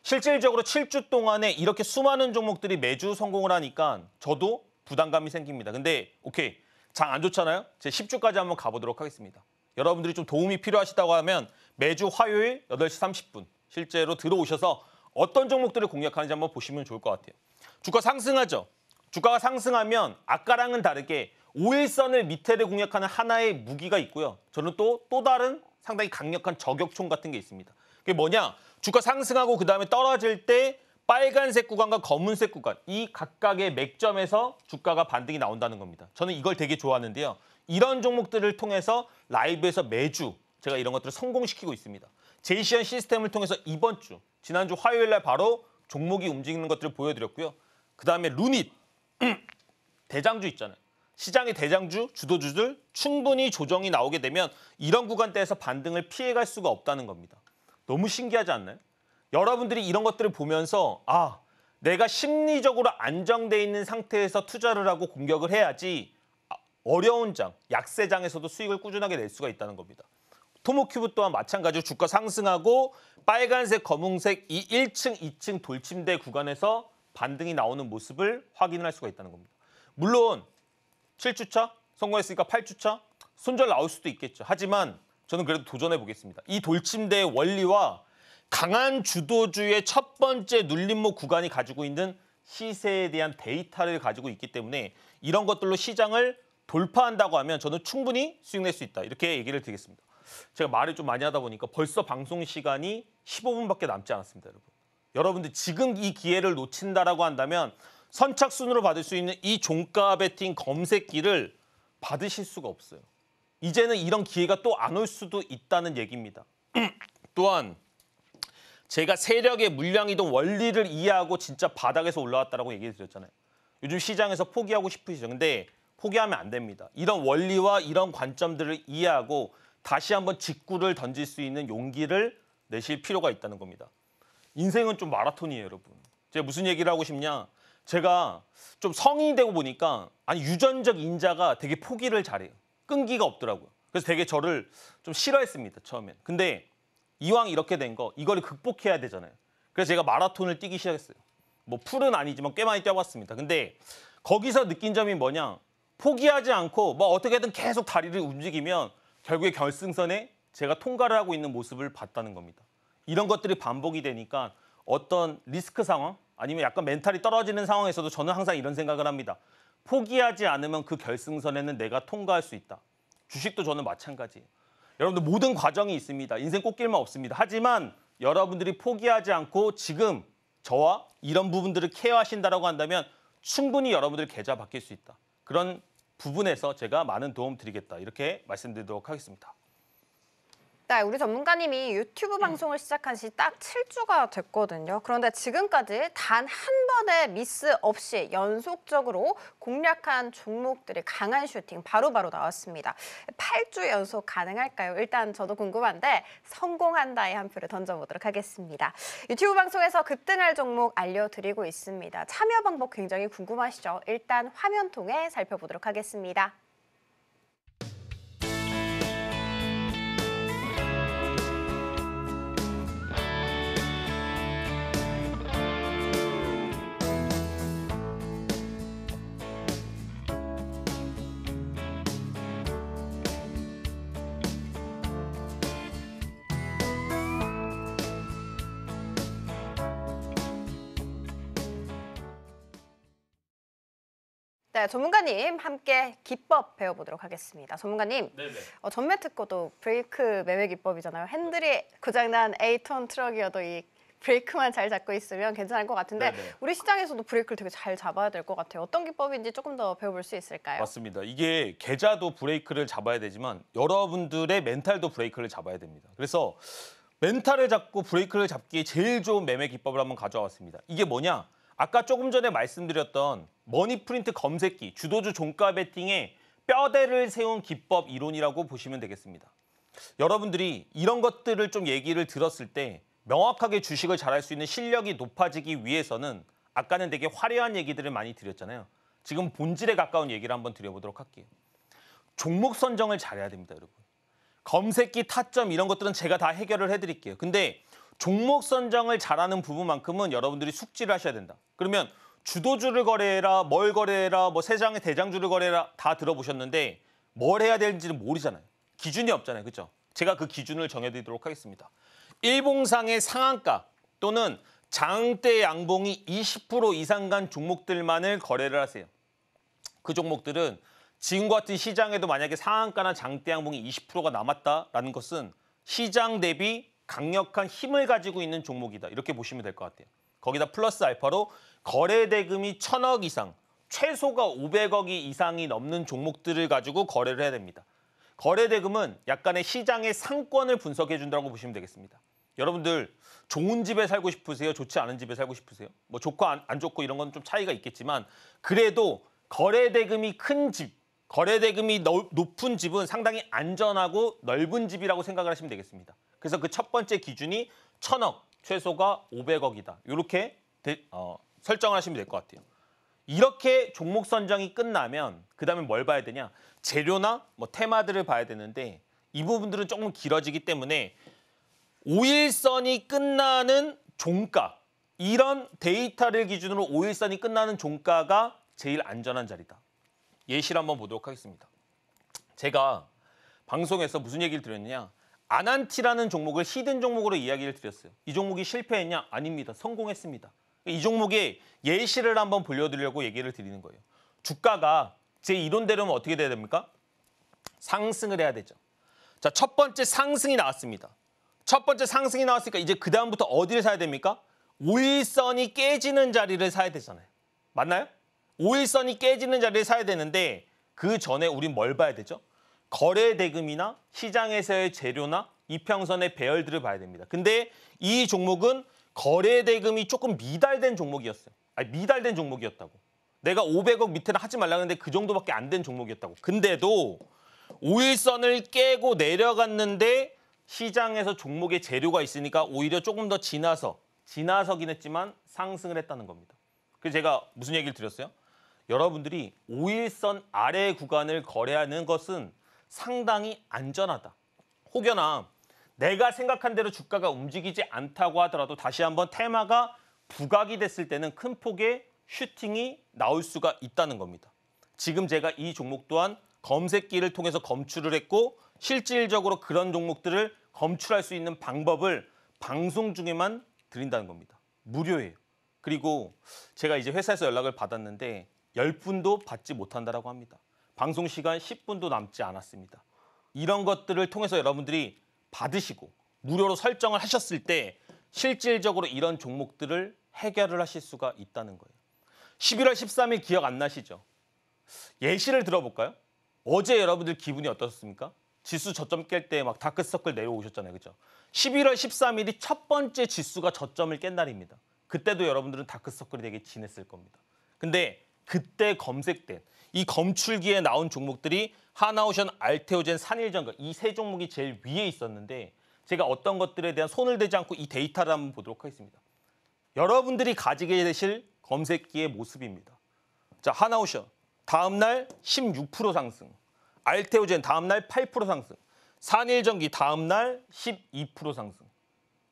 실질적으로 7주 동안에 이렇게 수많은 종목들이 매주 성공을 하니까 저도 부담감이 생깁니다. 근데 오케이, 장 안 좋잖아요? 제 10주까지 한번 가보도록 하겠습니다. 여러분들이 좀 도움이 필요하시다고 하면 매주 화요일 8시 30분 실제로 들어오셔서 어떤 종목들을 공략하는지 한번 보시면 좋을 것 같아요. 주가 상승하죠? 주가가 상승하면 아까랑은 다르게 5일선을 밑에를 공략하는 하나의 무기가 있고요. 저는 또 다른 상당히 강력한 저격총 같은 게 있습니다. 그게 뭐냐? 주가 상승하고 그다음에 떨어질 때 빨간색 구간과 검은색 구간, 이 각각의 맥점에서 주가가 반등이 나온다는 겁니다. 저는 이걸 되게 좋아하는데요. 이런 종목들을 통해서 라이브에서 매주 제가 이런 것들을 성공시키고 있습니다. 제이시언 시스템을 통해서 이번 주, 지난주 화요일 날 바로 종목이 움직이는 것들을 보여드렸고요. 그다음에 루닛, 대장주 있잖아요. 시장의 대장주, 주도주들 충분히 조정이 나오게 되면 이런 구간대에서 반등을 피해갈 수가 없다는 겁니다. 너무 신기하지 않나요? 여러분들이 이런 것들을 보면서 내가 심리적으로 안정돼 있는 상태에서 투자를 하고 공격을 해야지 어려운 장, 약세장에서도 수익을 꾸준하게 낼 수가 있다는 겁니다. 토모큐브 또한 마찬가지로 주가 상승하고 빨간색, 검은색 이 1층, 2층 돌침대 구간에서 반등이 나오는 모습을 확인을 할 수가 있다는 겁니다. 물론 7주차, 성공했으니까 8주차, 손절 나올 수도 있겠죠. 하지만 저는 그래도 도전해 보겠습니다. 이 돌침대의 원리와 강한 주도주의 첫 번째 눌림목 구간이 가지고 있는 시세에 대한 데이터를 가지고 있기 때문에 이런 것들로 시장을 돌파한다고 하면 저는 충분히 수익 낼 수 있다. 이렇게 얘기를 드리겠습니다. 제가 말을 좀 많이 하다 보니까 벌써 방송 시간이 15분밖에 남지 않았습니다, 여러분. 여러분들 지금 이 기회를 놓친다라고 한다면 선착순으로 받을 수 있는 이 종가 베팅 검색기를 받으실 수가 없어요. 이제는 이런 기회가 또 안 올 수도 있다는 얘기입니다. 또한 제가 세력의 물량이동 원리를 이해하고 진짜 바닥에서 올라왔다라고 얘기를 드렸잖아요. 요즘 시장에서 포기하고 싶으시죠. 근데 포기하면 안 됩니다. 이런 원리와 이런 관점들을 이해하고 다시 한번 직구를 던질 수 있는 용기를 내실 필요가 있다는 겁니다. 인생은 좀 마라톤이에요, 여러분. 제가 무슨 얘기를 하고 싶냐? 제가 좀 성인이 되고 보니까 유전적 인자가 되게 포기를 잘해요. 끈기가 없더라고요. 그래서 되게 저를 좀 싫어했습니다, 처음엔. 근데 이왕 이렇게 된 거 이거를 극복해야 되잖아요. 그래서 제가 마라톤을 뛰기 시작했어요. 뭐 풀은 아니지만 꽤 많이 뛰어봤습니다. 근데 거기서 느낀 점이 뭐냐? 포기하지 않고 뭐 어떻게든 계속 다리를 움직이면 결국에 결승선에 제가 통과를 하고 있는 모습을 봤다는 겁니다. 이런 것들이 반복이 되니까 어떤 리스크 상황 아니면 약간 멘탈이 떨어지는 상황에서도 저는 항상 이런 생각을 합니다. 포기하지 않으면 그 결승선에는 내가 통과할 수 있다. 주식도 저는 마찬가지예요. 여러분들 모든 과정이 있습니다. 인생 꽃길만 없습니다. 하지만 여러분들이 포기하지 않고 지금 저와 이런 부분들을 케어하신다라고 한다면 충분히 여러분들 계좌 바뀔 수 있다. 그런 부분에서 제가 많은 도움 드리겠다. 이렇게 말씀드리도록 하겠습니다. 네, 우리 전문가님이 유튜브 방송을 시작한 지 딱 7주가 됐거든요. 그런데 지금까지 단 한 번의 미스 없이 연속적으로 공략한 종목들이 강한 슈팅 바로바로 나왔습니다. 8주 연속 가능할까요? 일단 저도 궁금한데 성공한다에 한 표를 던져보도록 하겠습니다. 유튜브 방송에서 급등할 종목 알려드리고 있습니다. 참여 방법 굉장히 궁금하시죠? 일단 화면 통해 살펴보도록 하겠습니다. 네, 전문가님 함께 기법 배워보도록 하겠습니다. 전문가님, 전매 특허도 브레이크 매매 기법이잖아요. 핸들이 고장난 A톤 트럭이어도 이 브레이크만 잘 잡고 있으면 괜찮을 것 같은데 우리 시장에서도 브레이크를 되게 잘 잡아야 될 것 같아요. 어떤 기법인지 조금 더 배워볼 수 있을까요? 맞습니다. 이게 계좌도 브레이크를 잡아야 되지만 여러분들의 멘탈도 브레이크를 잡아야 됩니다. 그래서 멘탈을 잡고 브레이크를 잡기에 제일 좋은 매매 기법을 한번 가져와 왔습니다. 이게 뭐냐? 아까 조금 전에 말씀드렸던 머니프린트 검색기, 주도주 종가 베팅의 뼈대를 세운 기법 이론이라고 보시면 되겠습니다. 여러분들이 이런 것들을 좀 얘기를 들었을 때 명확하게 주식을 잘할 수 있는 실력이 높아지기 위해서는 아까는 되게 화려한 얘기들을 많이 드렸잖아요. 지금 본질에 가까운 얘기를 한번 드려보도록 할게요. 종목 선정을 잘해야 됩니다, 여러분. 검색기, 타점 이런 것들은 제가 다 해결을 해드릴게요. 근데 종목 선정을 잘하는 부분만큼은 여러분들이 숙지를 하셔야 된다. 그러면 주도주를 거래해라, 뭘 거래해라, 뭐 세장의 대장주를 거래해라 다 들어보셨는데 뭘 해야 되는지는 모르잖아요. 기준이 없잖아요. 그렇죠? 제가 그 기준을 정해드리도록 하겠습니다. 일봉상의 상한가 또는 장대 양봉이 20% 이상 간 종목들만을 거래를 하세요. 그 종목들은 지금과 같은 시장에도 만약에 상한가나 장대 양봉이 20%가 남았다라는 것은 시장 대비 강력한 힘을 가지고 있는 종목이다. 이렇게 보시면 될 것 같아요. 거기다 플러스 알파로 거래 대금이 1,000억 이상, 최소가 500억이 이상이 넘는 종목들을 가지고 거래를 해야 됩니다. 거래 대금은 약간의 시장의 상권을 분석해 준다고 보시면 되겠습니다. 여러분들 좋은 집에 살고 싶으세요? 좋지 않은 집에 살고 싶으세요? 뭐 좋고 안 좋고 이런 건 좀 차이가 있겠지만 그래도 거래 대금이 큰 집, 거래 대금이 높은 집은 상당히 안전하고 넓은 집이라고 생각을 하시면 되겠습니다. 그래서 그 첫 번째 기준이 1,000억, 최소가 500억이다. 이렇게 설정을 하시면 될 것 같아요. 이렇게 종목 선정이 끝나면 그다음에 뭘 봐야 되냐? 재료나 뭐 테마들을 봐야 되는데 이 부분들은 조금 길어지기 때문에 5일선이 끝나는 종가, 이런 데이터를 기준으로 5일선이 끝나는 종가가 제일 안전한 자리다. 예시를 한번 보도록 하겠습니다. 제가 방송에서 무슨 얘기를 드렸느냐? 아난티라는 종목을 히든 종목으로 이야기를 드렸어요. 이 종목이 실패했냐? 아닙니다. 성공했습니다. 이 종목의 예시를 한번 보여드리려고 얘기를 드리는 거예요. 주가가 제 이론대로면 어떻게 돼야 됩니까? 상승을 해야 되죠. 자, 첫 번째 상승이 나왔습니다. 첫 번째 상승이 나왔으니까 이제 그 다음부터 어디를 사야 됩니까? 5일선이 깨지는 자리를 사야 되잖아요. 맞나요? 5일선이 깨지는 자리를 사야 되는데 그 전에 우린 뭘 봐야 되죠? 거래 대금이나 시장에서의 재료나 이평선의 배열들을 봐야 됩니다. 근데 이 종목은 거래 대금이 조금 미달된 종목이었어요. 아니, 미달된 종목이었다고. 내가 500억 밑에는 하지 말라 했는데 그 정도밖에 안 된 종목이었다고. 근데도 5일선을 깨고 내려갔는데 시장에서 종목의 재료가 있으니까 오히려 조금 더 지나서긴 했지만 상승을 했다는 겁니다. 그래서 제가 무슨 얘기를 드렸어요? 여러분들이 5일선 아래 구간을 거래하는 것은 상당히 안전하다. 혹여나 내가 생각한 대로 주가가 움직이지 않다고 하더라도 다시 한번 테마가 부각이 됐을 때는 큰 폭의 슈팅이 나올 수가 있다는 겁니다. 지금 제가 이 종목 또한 검색기를 통해서 검출을 했고 실질적으로 그런 종목들을 검출할 수 있는 방법을 방송 중에만 드린다는 겁니다. 무료예요. 그리고 제가 이제 회사에서 연락을 받았는데 10분도 받지 못한다라고 합니다. 방송 시간 10분도 남지 않았습니다. 이런 것들을 통해서 여러분들이 받으시고 무료로 설정을 하셨을 때 실질적으로 이런 종목들을 해결을 하실 수가 있다는 거예요. 11월 13일 기억 안 나시죠? 예시를 들어볼까요? 어제 여러분들 기분이 어떠셨습니까? 지수 저점 깰 때 막 다크서클 내려오셨잖아요. 그죠? 11월 13일이 첫 번째 지수가 저점을 깬 날입니다. 그때도 여러분들은 다크서클이 되게 진했을 겁니다. 근데 그때 검색된 이 검출기에 나온 종목들이 하나오션, 알테오젠, 산일전가 이 세 종목이 제일 위에 있었는데 제가 어떤 것들에 대한 손을 대지 않고 이 데이터를 한번 보도록 하겠습니다. 여러분들이 가지게 되실 검색기의 모습입니다. 자, 하나오션 다음 날 16% 상승, 알테오젠 다음 날 8% 상승, 산일전기 다음 날 12% 상승.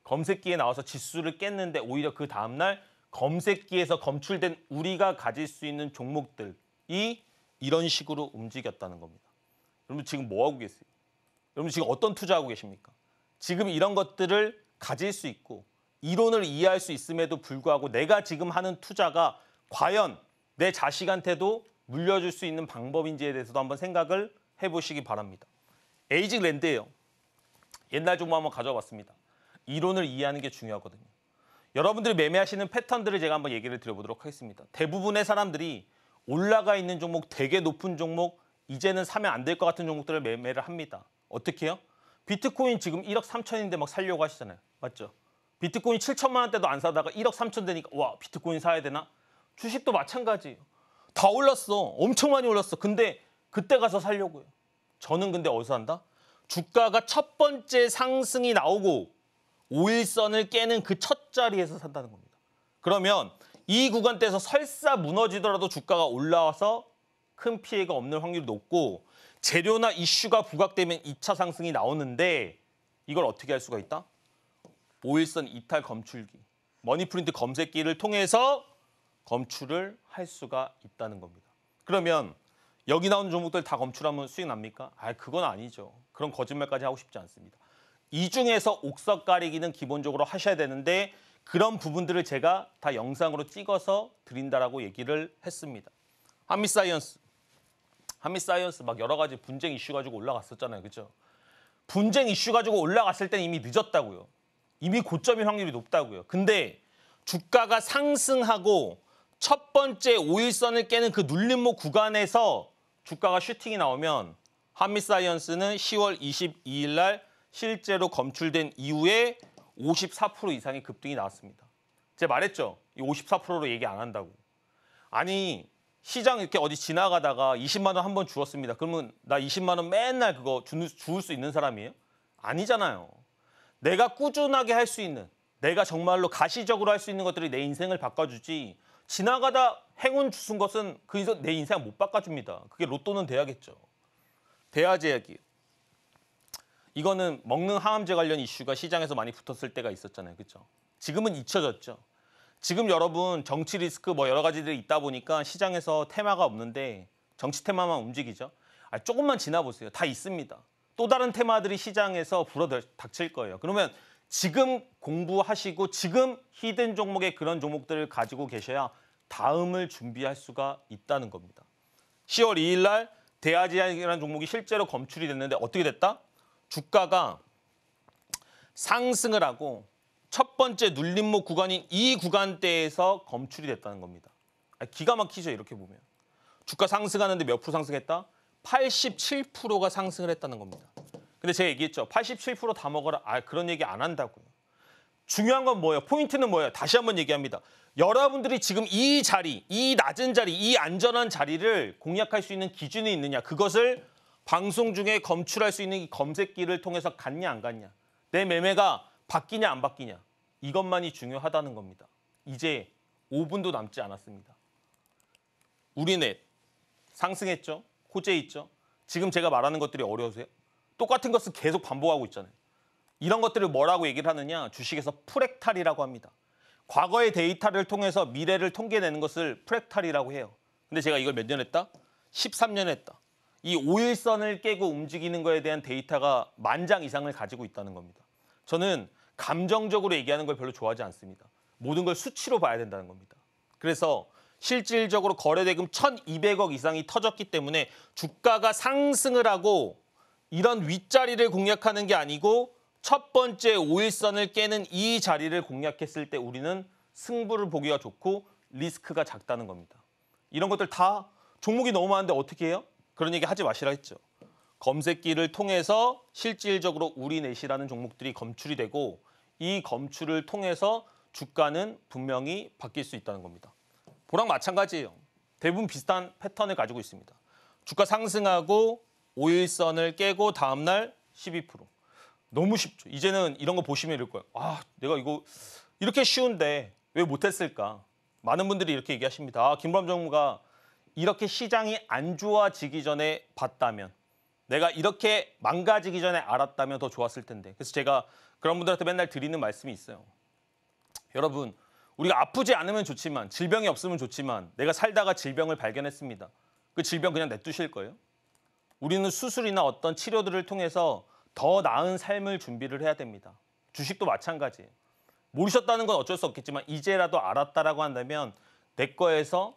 검색기에 나와서 지수를 깼는데 오히려 그 다음 날 검색기에서 검출된 우리가 가질 수 있는 종목들이 이런 식으로 움직였다는 겁니다. 여러분 지금 뭐 하고 계세요? 여러분 지금 어떤 투자하고 계십니까? 지금 이런 것들을 가질 수 있고 이론을 이해할 수 있음에도 불구하고 내가 지금 하는 투자가 과연 내 자식한테도 물려줄 수 있는 방법인지에 대해서도 한번 생각을 해보시기 바랍니다. 에이직 랜드예요. 옛날 종목 한번 가져와 봤습니다. 이론을 이해하는 게 중요하거든요. 여러분들이 매매하시는 패턴들을 제가 한번 얘기를 드려보도록 하겠습니다. 대부분의 사람들이 올라가 있는 종목, 되게 높은 종목, 이제는 사면 안 될 것 같은 종목들을 매매를 합니다. 어떻게 해요? 비트코인 지금 1억 3천인데 막 살려고 하시잖아요. 맞죠? 비트코인 7천만 원대도 안 사다가 1억 3천 되니까 와, 비트코인 사야 되나? 주식도 마찬가지예요. 다 올랐어. 엄청 많이 올랐어. 근데 그때 가서 살려고요. 저는 근데 어디서 한다? 주가가 첫 번째 상승이 나오고 5일선을 깨는 그 첫 자리에서 산다는 겁니다. 그러면 이 구간대에서 설사 무너지더라도 주가가 올라와서 큰 피해가 없는 확률이 높고 재료나 이슈가 부각되면 2차 상승이 나오는데 이걸 어떻게 할 수가 있다? 5일선 이탈 검출기, 머니프린트 검색기를 통해서 검출을 할 수가 있다는 겁니다. 그러면 여기 나오는 종목들 다 검출하면 수익 납니까? 그건 아니죠. 그런 거짓말까지 하고 싶지 않습니다. 이 중에서 옥석 가리기는 기본적으로 하셔야 되는데 그런 부분들을 제가 다 영상으로 찍어서 드린다라고 얘기를 했습니다. 한미사이언스 막 여러 가지 분쟁 이슈 가지고 올라갔었잖아요. 그렇죠? 분쟁 이슈 가지고 올라갔을 땐 이미 늦었다고요. 이미 고점일 확률이 높다고요. 근데 주가가 상승하고 첫 번째 5일선을 깨는 그 눌림목 구간에서 주가가 슈팅이 나오면 한미사이언스는 10월 22일 날 실제로 검출된 이후에 54% 이상의 급등이 나왔습니다. 제가 말했죠. 이 54%로 얘기 안 한다고. 아니 시장 이렇게 어디 지나가다가 20만 원 한 번 주었습니다. 그러면 나 20만 원 맨날 그거 주울 수 있는 사람이에요? 아니잖아요. 내가 꾸준하게 할 수 있는, 내가 정말로 가시적으로 할 수 있는 것들이 내 인생을 바꿔주지 지나가다 행운 주순 것은 내 인생 못 바꿔줍니다. 그게 로또는 돼야겠죠. 대화제약이에요. 이거는 먹는 항암제 관련 이슈가 시장에서 많이 붙었을 때가 있었잖아요. 그렇죠? 지금은 잊혀졌죠. 지금 여러분 정치 리스크 뭐 여러 가지들이 있다 보니까 시장에서 테마가 없는데 정치 테마만 움직이죠. 조금만 지나보세요. 다 있습니다. 또 다른 테마들이 시장에서 불어닥칠 거예요. 그러면 지금 공부하시고 지금 히든 종목의 그런 종목들을 가지고 계셔야 다음을 준비할 수가 있다는 겁니다. 10월 2일 날 대아제약이라는 종목이 실제로 검출이 됐는데 어떻게 됐다? 주가가 상승을 하고 첫 번째 눌림목 구간인 이 구간대에서 검출이 됐다는 겁니다. 기가 막히죠, 이렇게 보면. 주가 상승하는데 몇 프로 상승했다? 87%가 상승을 했다는 겁니다. 근데 제가 얘기했죠. 87%다 먹어라. 그런 얘기 안 한다고요. 중요한 건 뭐예요? 포인트는 뭐예요? 다시 한번 얘기합니다. 여러분들이 지금 이 자리, 이 낮은 자리, 이 안전한 자리를 공략할 수 있는 기준이 있느냐. 그것을 방송 중에 검출할 수 있는 이 검색기를 통해서 갔냐 안 갔냐. 내 매매가 바뀌냐 안 바뀌냐. 이것만이 중요하다는 겁니다. 이제 5분도 남지 않았습니다. 우리넷 상승했죠. 호재 있죠. 지금 제가 말하는 것들이 어려우세요? 똑같은 것을 계속 반복하고 있잖아요. 이런 것들을 뭐라고 얘기를 하느냐. 주식에서 프랙탈이라고 합니다. 과거의 데이터를 통해서 미래를 통계내는 것을 프랙탈이라고 해요. 근데 제가 이걸 몇 년 했다? 13년 했다. 이 5일선을 깨고 움직이는 거에 대한 데이터가 10,000장 이상을 가지고 있다는 겁니다. 저는 감정적으로 얘기하는 걸 별로 좋아하지 않습니다. 모든 걸 수치로 봐야 된다는 겁니다. 그래서 실질적으로 거래대금 1,200억 이상이 터졌기 때문에 주가가 상승을 하고 이런 윗자리를 공략하는 게 아니고 첫 번째 5일선을 깨는 이 자리를 공략했을 때 우리는 승부를 보기가 좋고 리스크가 작다는 겁니다. 이런 것들 다 종목이 너무 많은데 어떻게 해요? 그런 얘기 하지 마시라 했죠. 검색기를 통해서 실질적으로 우리넷이라는 종목들이 검출이 되고 이 검출을 통해서 주가는 분명히 바뀔 수 있다는 겁니다. 보랑 마찬가지예요. 대부분 비슷한 패턴을 가지고 있습니다. 주가 상승하고 5일선을 깨고 다음날 12%. 너무 쉽죠. 이제는 이런 거 보시면 이럴 거예요. 내가 이거 이렇게 쉬운데 왜 못했을까? 많은 분들이 이렇게 얘기하십니다. 김보람 전무가 이렇게 시장이 안 좋아지기 전에 봤다면, 내가 이렇게 망가지기 전에 알았다면 더 좋았을 텐데. 그래서 제가 그런 분들한테 맨날 드리는 말씀이 있어요. 여러분, 우리가 아프지 않으면 좋지만, 질병이 없으면 좋지만 내가 살다가 질병을 발견했습니다. 그 질병 그냥 냅두실 거예요? 우리는 수술이나 어떤 치료들을 통해서 더 나은 삶을 준비를 해야 됩니다. 주식도 마찬가지예요. 모르셨다는 건 어쩔 수 없겠지만 이제라도 알았다라고 한다면 내 거에서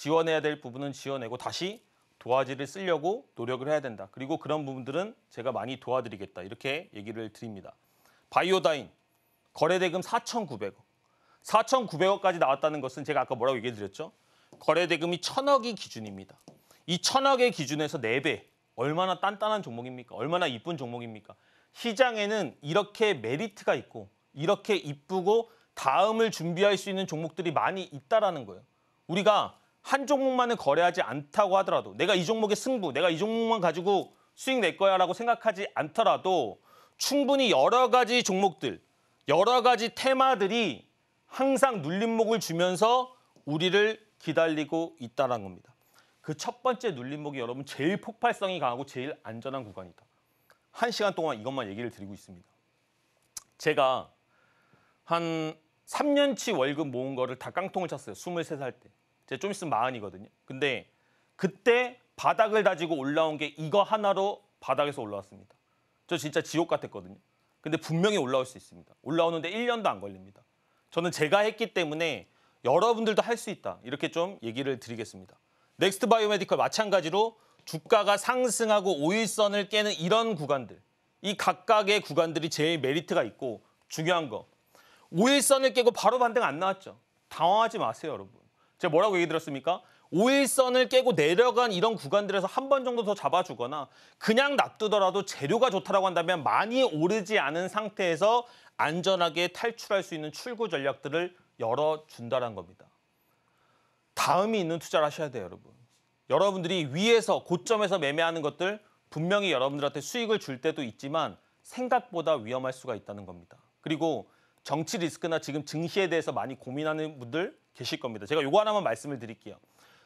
지원해야 될 부분은 지원하고 다시 도화지를 쓰려고 노력을 해야 된다. 그리고 그런 부분들은 제가 많이 도와드리겠다. 이렇게 얘기를 드립니다. 바이오다인 거래대금 4,900억. 4,900억까지 나왔다는 것은 제가 아까 뭐라고 얘기 드렸죠? 거래대금이 1,000억이 기준입니다. 이 1,000억의 기준에서 4배. 얼마나 단단한 종목입니까? 얼마나 이쁜 종목입니까? 시장에는 이렇게 메리트가 있고 이렇게 이쁘고 다음을 준비할 수 있는 종목들이 많이 있다라는 거예요. 우리가 한 종목만을 거래하지 않다고 하더라도 내가 이 종목의 승부, 내가 이 종목만 가지고 수익 낼 거야라고 생각하지 않더라도 충분히 여러 가지 종목들, 여러 가지 테마들이 항상 눌림목을 주면서 우리를 기다리고 있다는 겁니다. 그 첫 번째 눌림목이 여러분 제일 폭발성이 강하고 제일 안전한 구간이다. 1시간 동안 이것만 얘기를 드리고 있습니다. 제가 한 3년치 월급 모은 거를 다 깡통을 쳤어요. 23살 때. 제가 좀 있으면 40이거든요. 근데 그때 바닥을 다지고 올라온 게 이거 하나로 바닥에서 올라왔습니다. 저 진짜 지옥 같았거든요. 근데 분명히 올라올 수 있습니다. 올라오는데 1년도 안 걸립니다. 저는 제가 했기 때문에 여러분들도 할 수 있다. 이렇게 좀 얘기를 드리겠습니다. 넥스트 바이오메디컬 마찬가지로 주가가 상승하고 5일선을 깨는 이런 구간들. 이 각각의 구간들이 제일 메리트가 있고 중요한 거. 5일선을 깨고 바로 반등 안 나왔죠. 당황하지 마세요, 여러분. 제가 뭐라고 얘기 드렸습니까? 5일선을 깨고 내려간 이런 구간들에서 한 번 정도 더 잡아주거나 그냥 놔두더라도 재료가 좋다라고 한다면 많이 오르지 않은 상태에서 안전하게 탈출할 수 있는 출구 전략들을 열어준다는 겁니다. 다음이 있는 투자를 하셔야 돼요, 여러분. 여러분들이 위에서 고점에서 매매하는 것들 분명히 여러분들한테 수익을 줄 때도 있지만 생각보다 위험할 수가 있다는 겁니다. 그리고 정치 리스크나 지금 증시에 대해서 많이 고민하는 분들 계실 겁니다. 제가 요거 하나만 말씀을 드릴게요.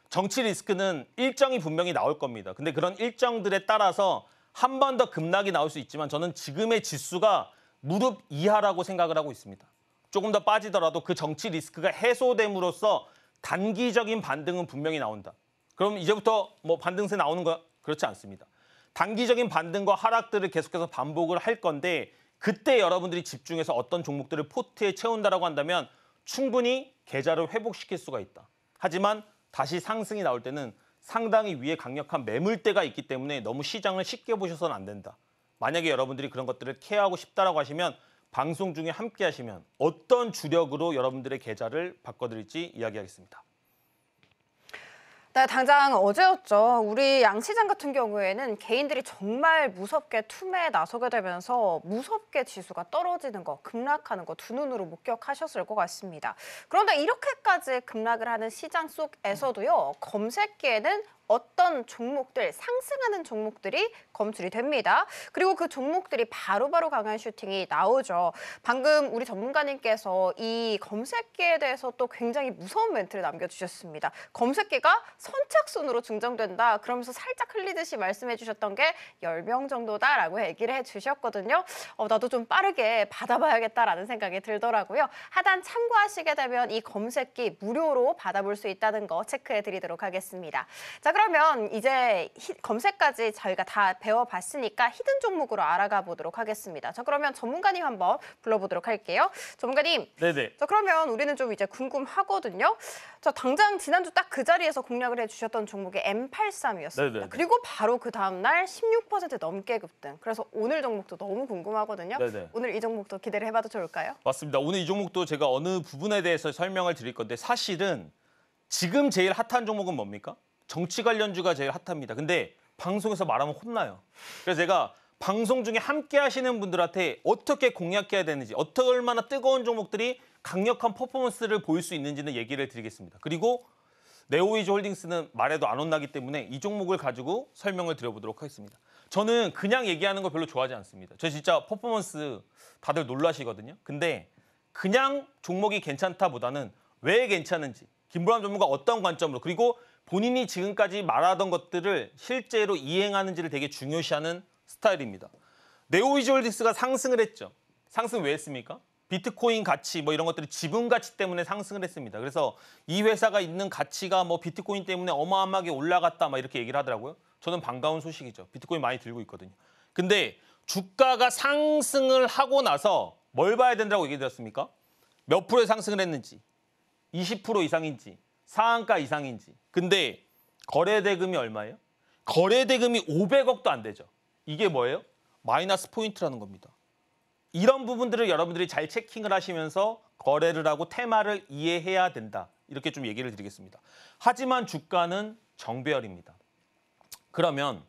정치 리스크는 일정이 분명히 나올 겁니다. 근데 그런 일정들에 따라서 한 번 더 급락이 나올 수 있지만 저는 지금의 지수가 무릎 이하라고 생각을 하고 있습니다. 조금 더 빠지더라도 그 정치 리스크가 해소됨으로써 단기적인 반등은 분명히 나온다. 그럼 이제부터 뭐 반등세 나오는 거 그렇지 않습니다. 단기적인 반등과 하락들을 계속해서 반복을 할 건데 그때 여러분들이 집중해서 어떤 종목들을 포트에 채운다라고 한다면 충분히 계좌를 회복시킬 수가 있다. 하지만 다시 상승이 나올 때는 상당히 위에 강력한 매물대가 있기 때문에 너무 시장을 쉽게 보셔서는 안 된다. 만약에 여러분들이 그런 것들을 케어하고 싶다라고 하시면 방송 중에 함께 하시면 어떤 주력으로 여러분들의 계좌를 바꿔드릴지 이야기하겠습니다. 네, 당장 어제였죠. 우리 양시장 같은 경우에는 개인들이 정말 무섭게 투매에 나서게 되면서 무섭게 지수가 떨어지는 거, 급락하는 거 두 눈으로 목격하셨을 것 같습니다. 그런데 이렇게까지 급락을 하는 시장 속에서도요, 검색기에는 어떤 종목들, 상승하는 종목들이 검출이 됩니다. 그리고 그 종목들이 바로바로 강한 슈팅이 나오죠. 방금 우리 전문가님께서 이 검색기에 대해서 또 굉장히 무서운 멘트를 남겨주셨습니다. 검색기가 선착순으로 증정된다. 그러면서 살짝 흘리듯이 말씀해 주셨던 게 10명 정도다라고 얘기를 해주셨거든요. 나도 좀 빠르게 받아봐야겠다라는 생각이 들더라고요. 하단 참고하시게 되면 이 검색기 무료로 받아볼 수 있다는 거 체크해 드리도록 하겠습니다. 자, 그러면 이제 검색까지 저희가 다 배워봤으니까 히든 종목으로 알아가 보도록 하겠습니다. 자, 그러면 전문가님 한번 불러보도록 할게요. 전문가님. 네네. 자, 그러면 우리는 좀 이제 궁금하거든요. 자, 당장 지난주 딱 그 자리에서 공략을 해주셨던 종목이 M83이었습니다. 네네네. 그리고 바로 그 다음 날 16% 넘게 급등. 그래서 오늘 종목도 너무 궁금하거든요. 네네. 오늘 이 종목도 기대를 해봐도 좋을까요? 맞습니다. 오늘 이 종목도 제가 어느 부분에 대해서 설명을 드릴 건데 사실은 지금 제일 핫한 종목은 뭡니까? 정치 관련주가 제일 핫합니다. 근데 방송에서 말하면 혼나요. 그래서 제가 방송 중에 함께 하시는 분들한테 어떻게 공략해야 되는지, 얼마나 뜨거운 종목들이 강력한 퍼포먼스를 보일 수 있는지는 얘기를 드리겠습니다. 그리고 네오이즈 홀딩스는 말해도 안 혼나기 때문에 이 종목을 가지고 설명을 드려보도록 하겠습니다. 저는 그냥 얘기하는 거 별로 좋아하지 않습니다. 저 진짜 퍼포먼스 다들 놀라시거든요. 근데 그냥 종목이 괜찮다보다는 왜 괜찮은지, 김보람 전문가 어떤 관점으로, 그리고 본인이 지금까지 말하던 것들을 실제로 이행하는지를 되게 중요시하는 스타일입니다. 네오이즈 홀딩스가 상승을 했죠. 상승 왜 했습니까? 비트코인 가치 뭐 이런 것들이 지분 가치 때문에 상승을 했습니다. 그래서 이 회사가 있는 가치가 뭐 비트코인 때문에 어마어마하게 올라갔다 막 이렇게 얘기를 하더라고요. 저는 반가운 소식이죠. 비트코인 많이 들고 있거든요. 근데 주가가 상승을 하고 나서 뭘 봐야 된다고 얘기 드렸습니까? 몇 프로의 상승을 했는지, 20% 이상인지, 상한가 이상인지. 근데 거래대금이 얼마예요? 거래대금이 500억도 안 되죠. 이게 뭐예요? 마이너스 포인트라는 겁니다. 이런 부분들을 여러분들이 잘 체킹을 하시면서 거래를 하고 테마를 이해해야 된다. 이렇게 좀 얘기를 드리겠습니다. 하지만 주가는 정배열입니다. 그러면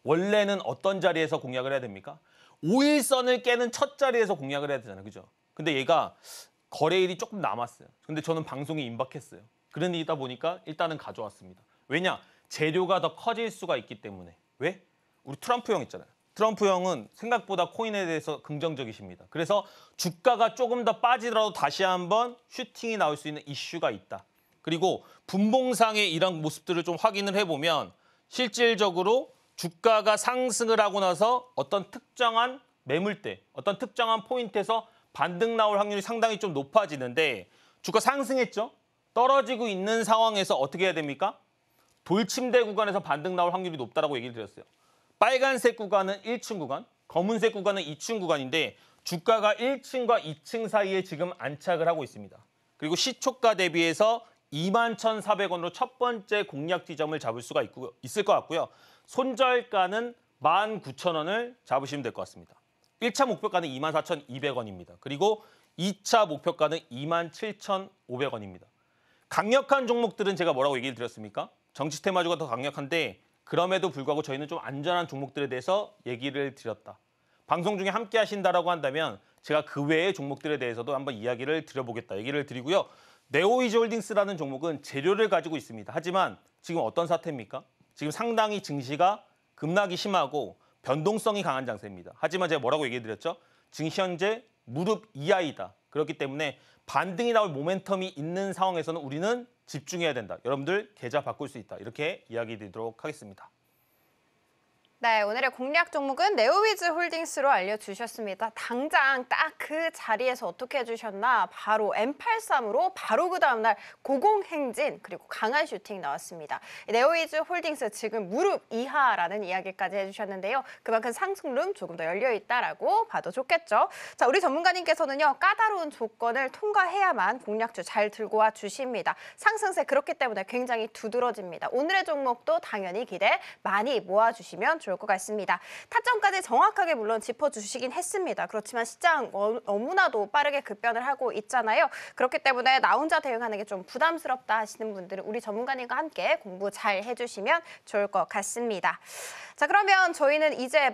원래는 어떤 자리에서 공략을 해야 됩니까? 5일선을 깨는 첫 자리에서 공략을 해야 되잖아요. 그죠? 근데 얘가 거래일이 조금 남았어요. 근데 저는 방송이 임박했어요. 그러다 보니까 일단은 가져왔습니다. 왜냐? 재료가 더 커질 수가 있기 때문에. 왜? 우리 트럼프 형 있잖아요. 트럼프 형은 생각보다 코인에 대해서 긍정적이십니다. 그래서 주가가 조금 더 빠지더라도 다시 한번 슈팅이 나올 수 있는 이슈가 있다. 그리고 분봉상의 이런 모습들을 좀 확인을 해보면 실질적으로 주가가 상승을 하고 나서 어떤 특정한 매물대, 어떤 특정한 포인트에서 반등 나올 확률이 상당히 좀 높아지는데 주가 상승했죠? 떨어지고 있는 상황에서 어떻게 해야 됩니까? 돌침대 구간에서 반등 나올 확률이 높다라고 얘기를 드렸어요. 빨간색 구간은 1층 구간, 검은색 구간은 2층 구간인데 주가가 1층과 2층 사이에 지금 안착을 하고 있습니다. 그리고 시초가 대비해서 21,400원으로 첫 번째 공략 지점을 잡을 수가 있을 것 같고요. 손절가는 19,000원을 잡으시면 될 것 같습니다. 1차 목표가는 24,200원입니다. 그리고 2차 목표가는 27,500원입니다. 강력한 종목들은 제가 뭐라고 얘기를 드렸습니까? 정치 테마주가 더 강력한데 그럼에도 불구하고 저희는 좀 안전한 종목들에 대해서 얘기를 드렸다. 방송 중에 함께 하신다라고 한다면 제가 그 외의 종목들에 대해서도 한번 이야기를 드려보겠다. 얘기를 드리고요. 네오이즈홀딩스라는 종목은 재료를 가지고 있습니다. 하지만 지금 어떤 사태입니까? 지금 상당히 증시가 급락이 심하고 변동성이 강한 장세입니다. 하지만 제가 뭐라고 얘기해드렸죠? 증시 현재 무릎 이하이다. 그렇기 때문에 반등이 나올 모멘텀이 있는 상황에서는 우리는 집중해야 된다. 여러분들 계좌 바꿀 수 있다. 이렇게 이야기 드리도록 하겠습니다. 네, 오늘의 공략 종목은 네오위즈 홀딩스로 알려주셨습니다. 당장 딱 그 자리에서 어떻게 해주셨나? 바로 M83으로 바로 그 다음날 고공행진 그리고 강한 슈팅 나왔습니다. 네오위즈 홀딩스 지금 무릎 이하라는 이야기까지 해주셨는데요. 그만큼 상승룸 조금 더 열려있다라고 봐도 좋겠죠. 자, 우리 전문가님께서는요. 까다로운 조건을 통과해야만 공략주 잘 들고 와 주십니다. 상승세 그렇기 때문에 굉장히 두드러집니다. 오늘의 종목도 당연히 기대 많이 모아주시면 좋을 것 같습니다. 타점까지 정확하게 물론 짚어주시긴 했습니다. 그렇지만 시장 너무나도 빠르게 급변을 하고 있잖아요. 그렇기 때문에 나 혼자 대응하는 게 좀 부담스럽다 하시는 분들은 우리 전문가님과 함께 공부 잘 해주시면 좋을 것 같습니다. 자, 그러면 저희는 이제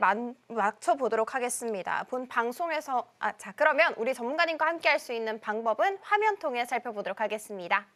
맞춰보도록 하겠습니다. 본 방송에서 자, 그러면 우리 전문가님과 함께 할 수 있는 방법은 화면 통해 살펴보도록 하겠습니다.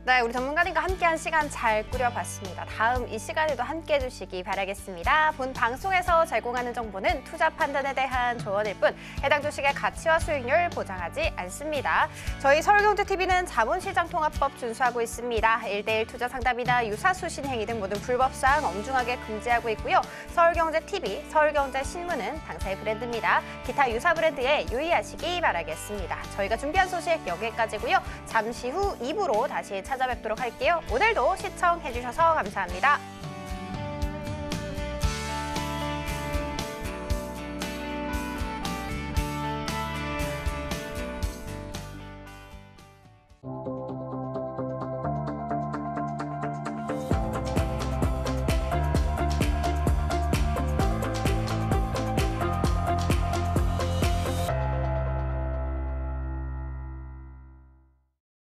네, 우리 전문가님과 함께한 시간 잘 꾸려봤습니다. 다음 이 시간에도 함께해 주시기 바라겠습니다. 본 방송에서 제공하는 정보는 투자 판단에 대한 조언일 뿐 해당 주식의 가치와 수익률 보장하지 않습니다. 저희 서울경제TV는 자본시장통합법 준수하고 있습니다. 1:1 투자 상담이나 유사수신 행위 등 모든 불법사항 엄중하게 금지하고 있고요. 서울경제TV, 서울경제신문은 당사의 브랜드입니다. 기타 유사 브랜드에 유의하시기 바라겠습니다. 저희가 준비한 소식 여기까지고요. 잠시 후 2부로 다시 찾아뵙도록 할게요. 오늘도 시청해주셔서 감사합니다.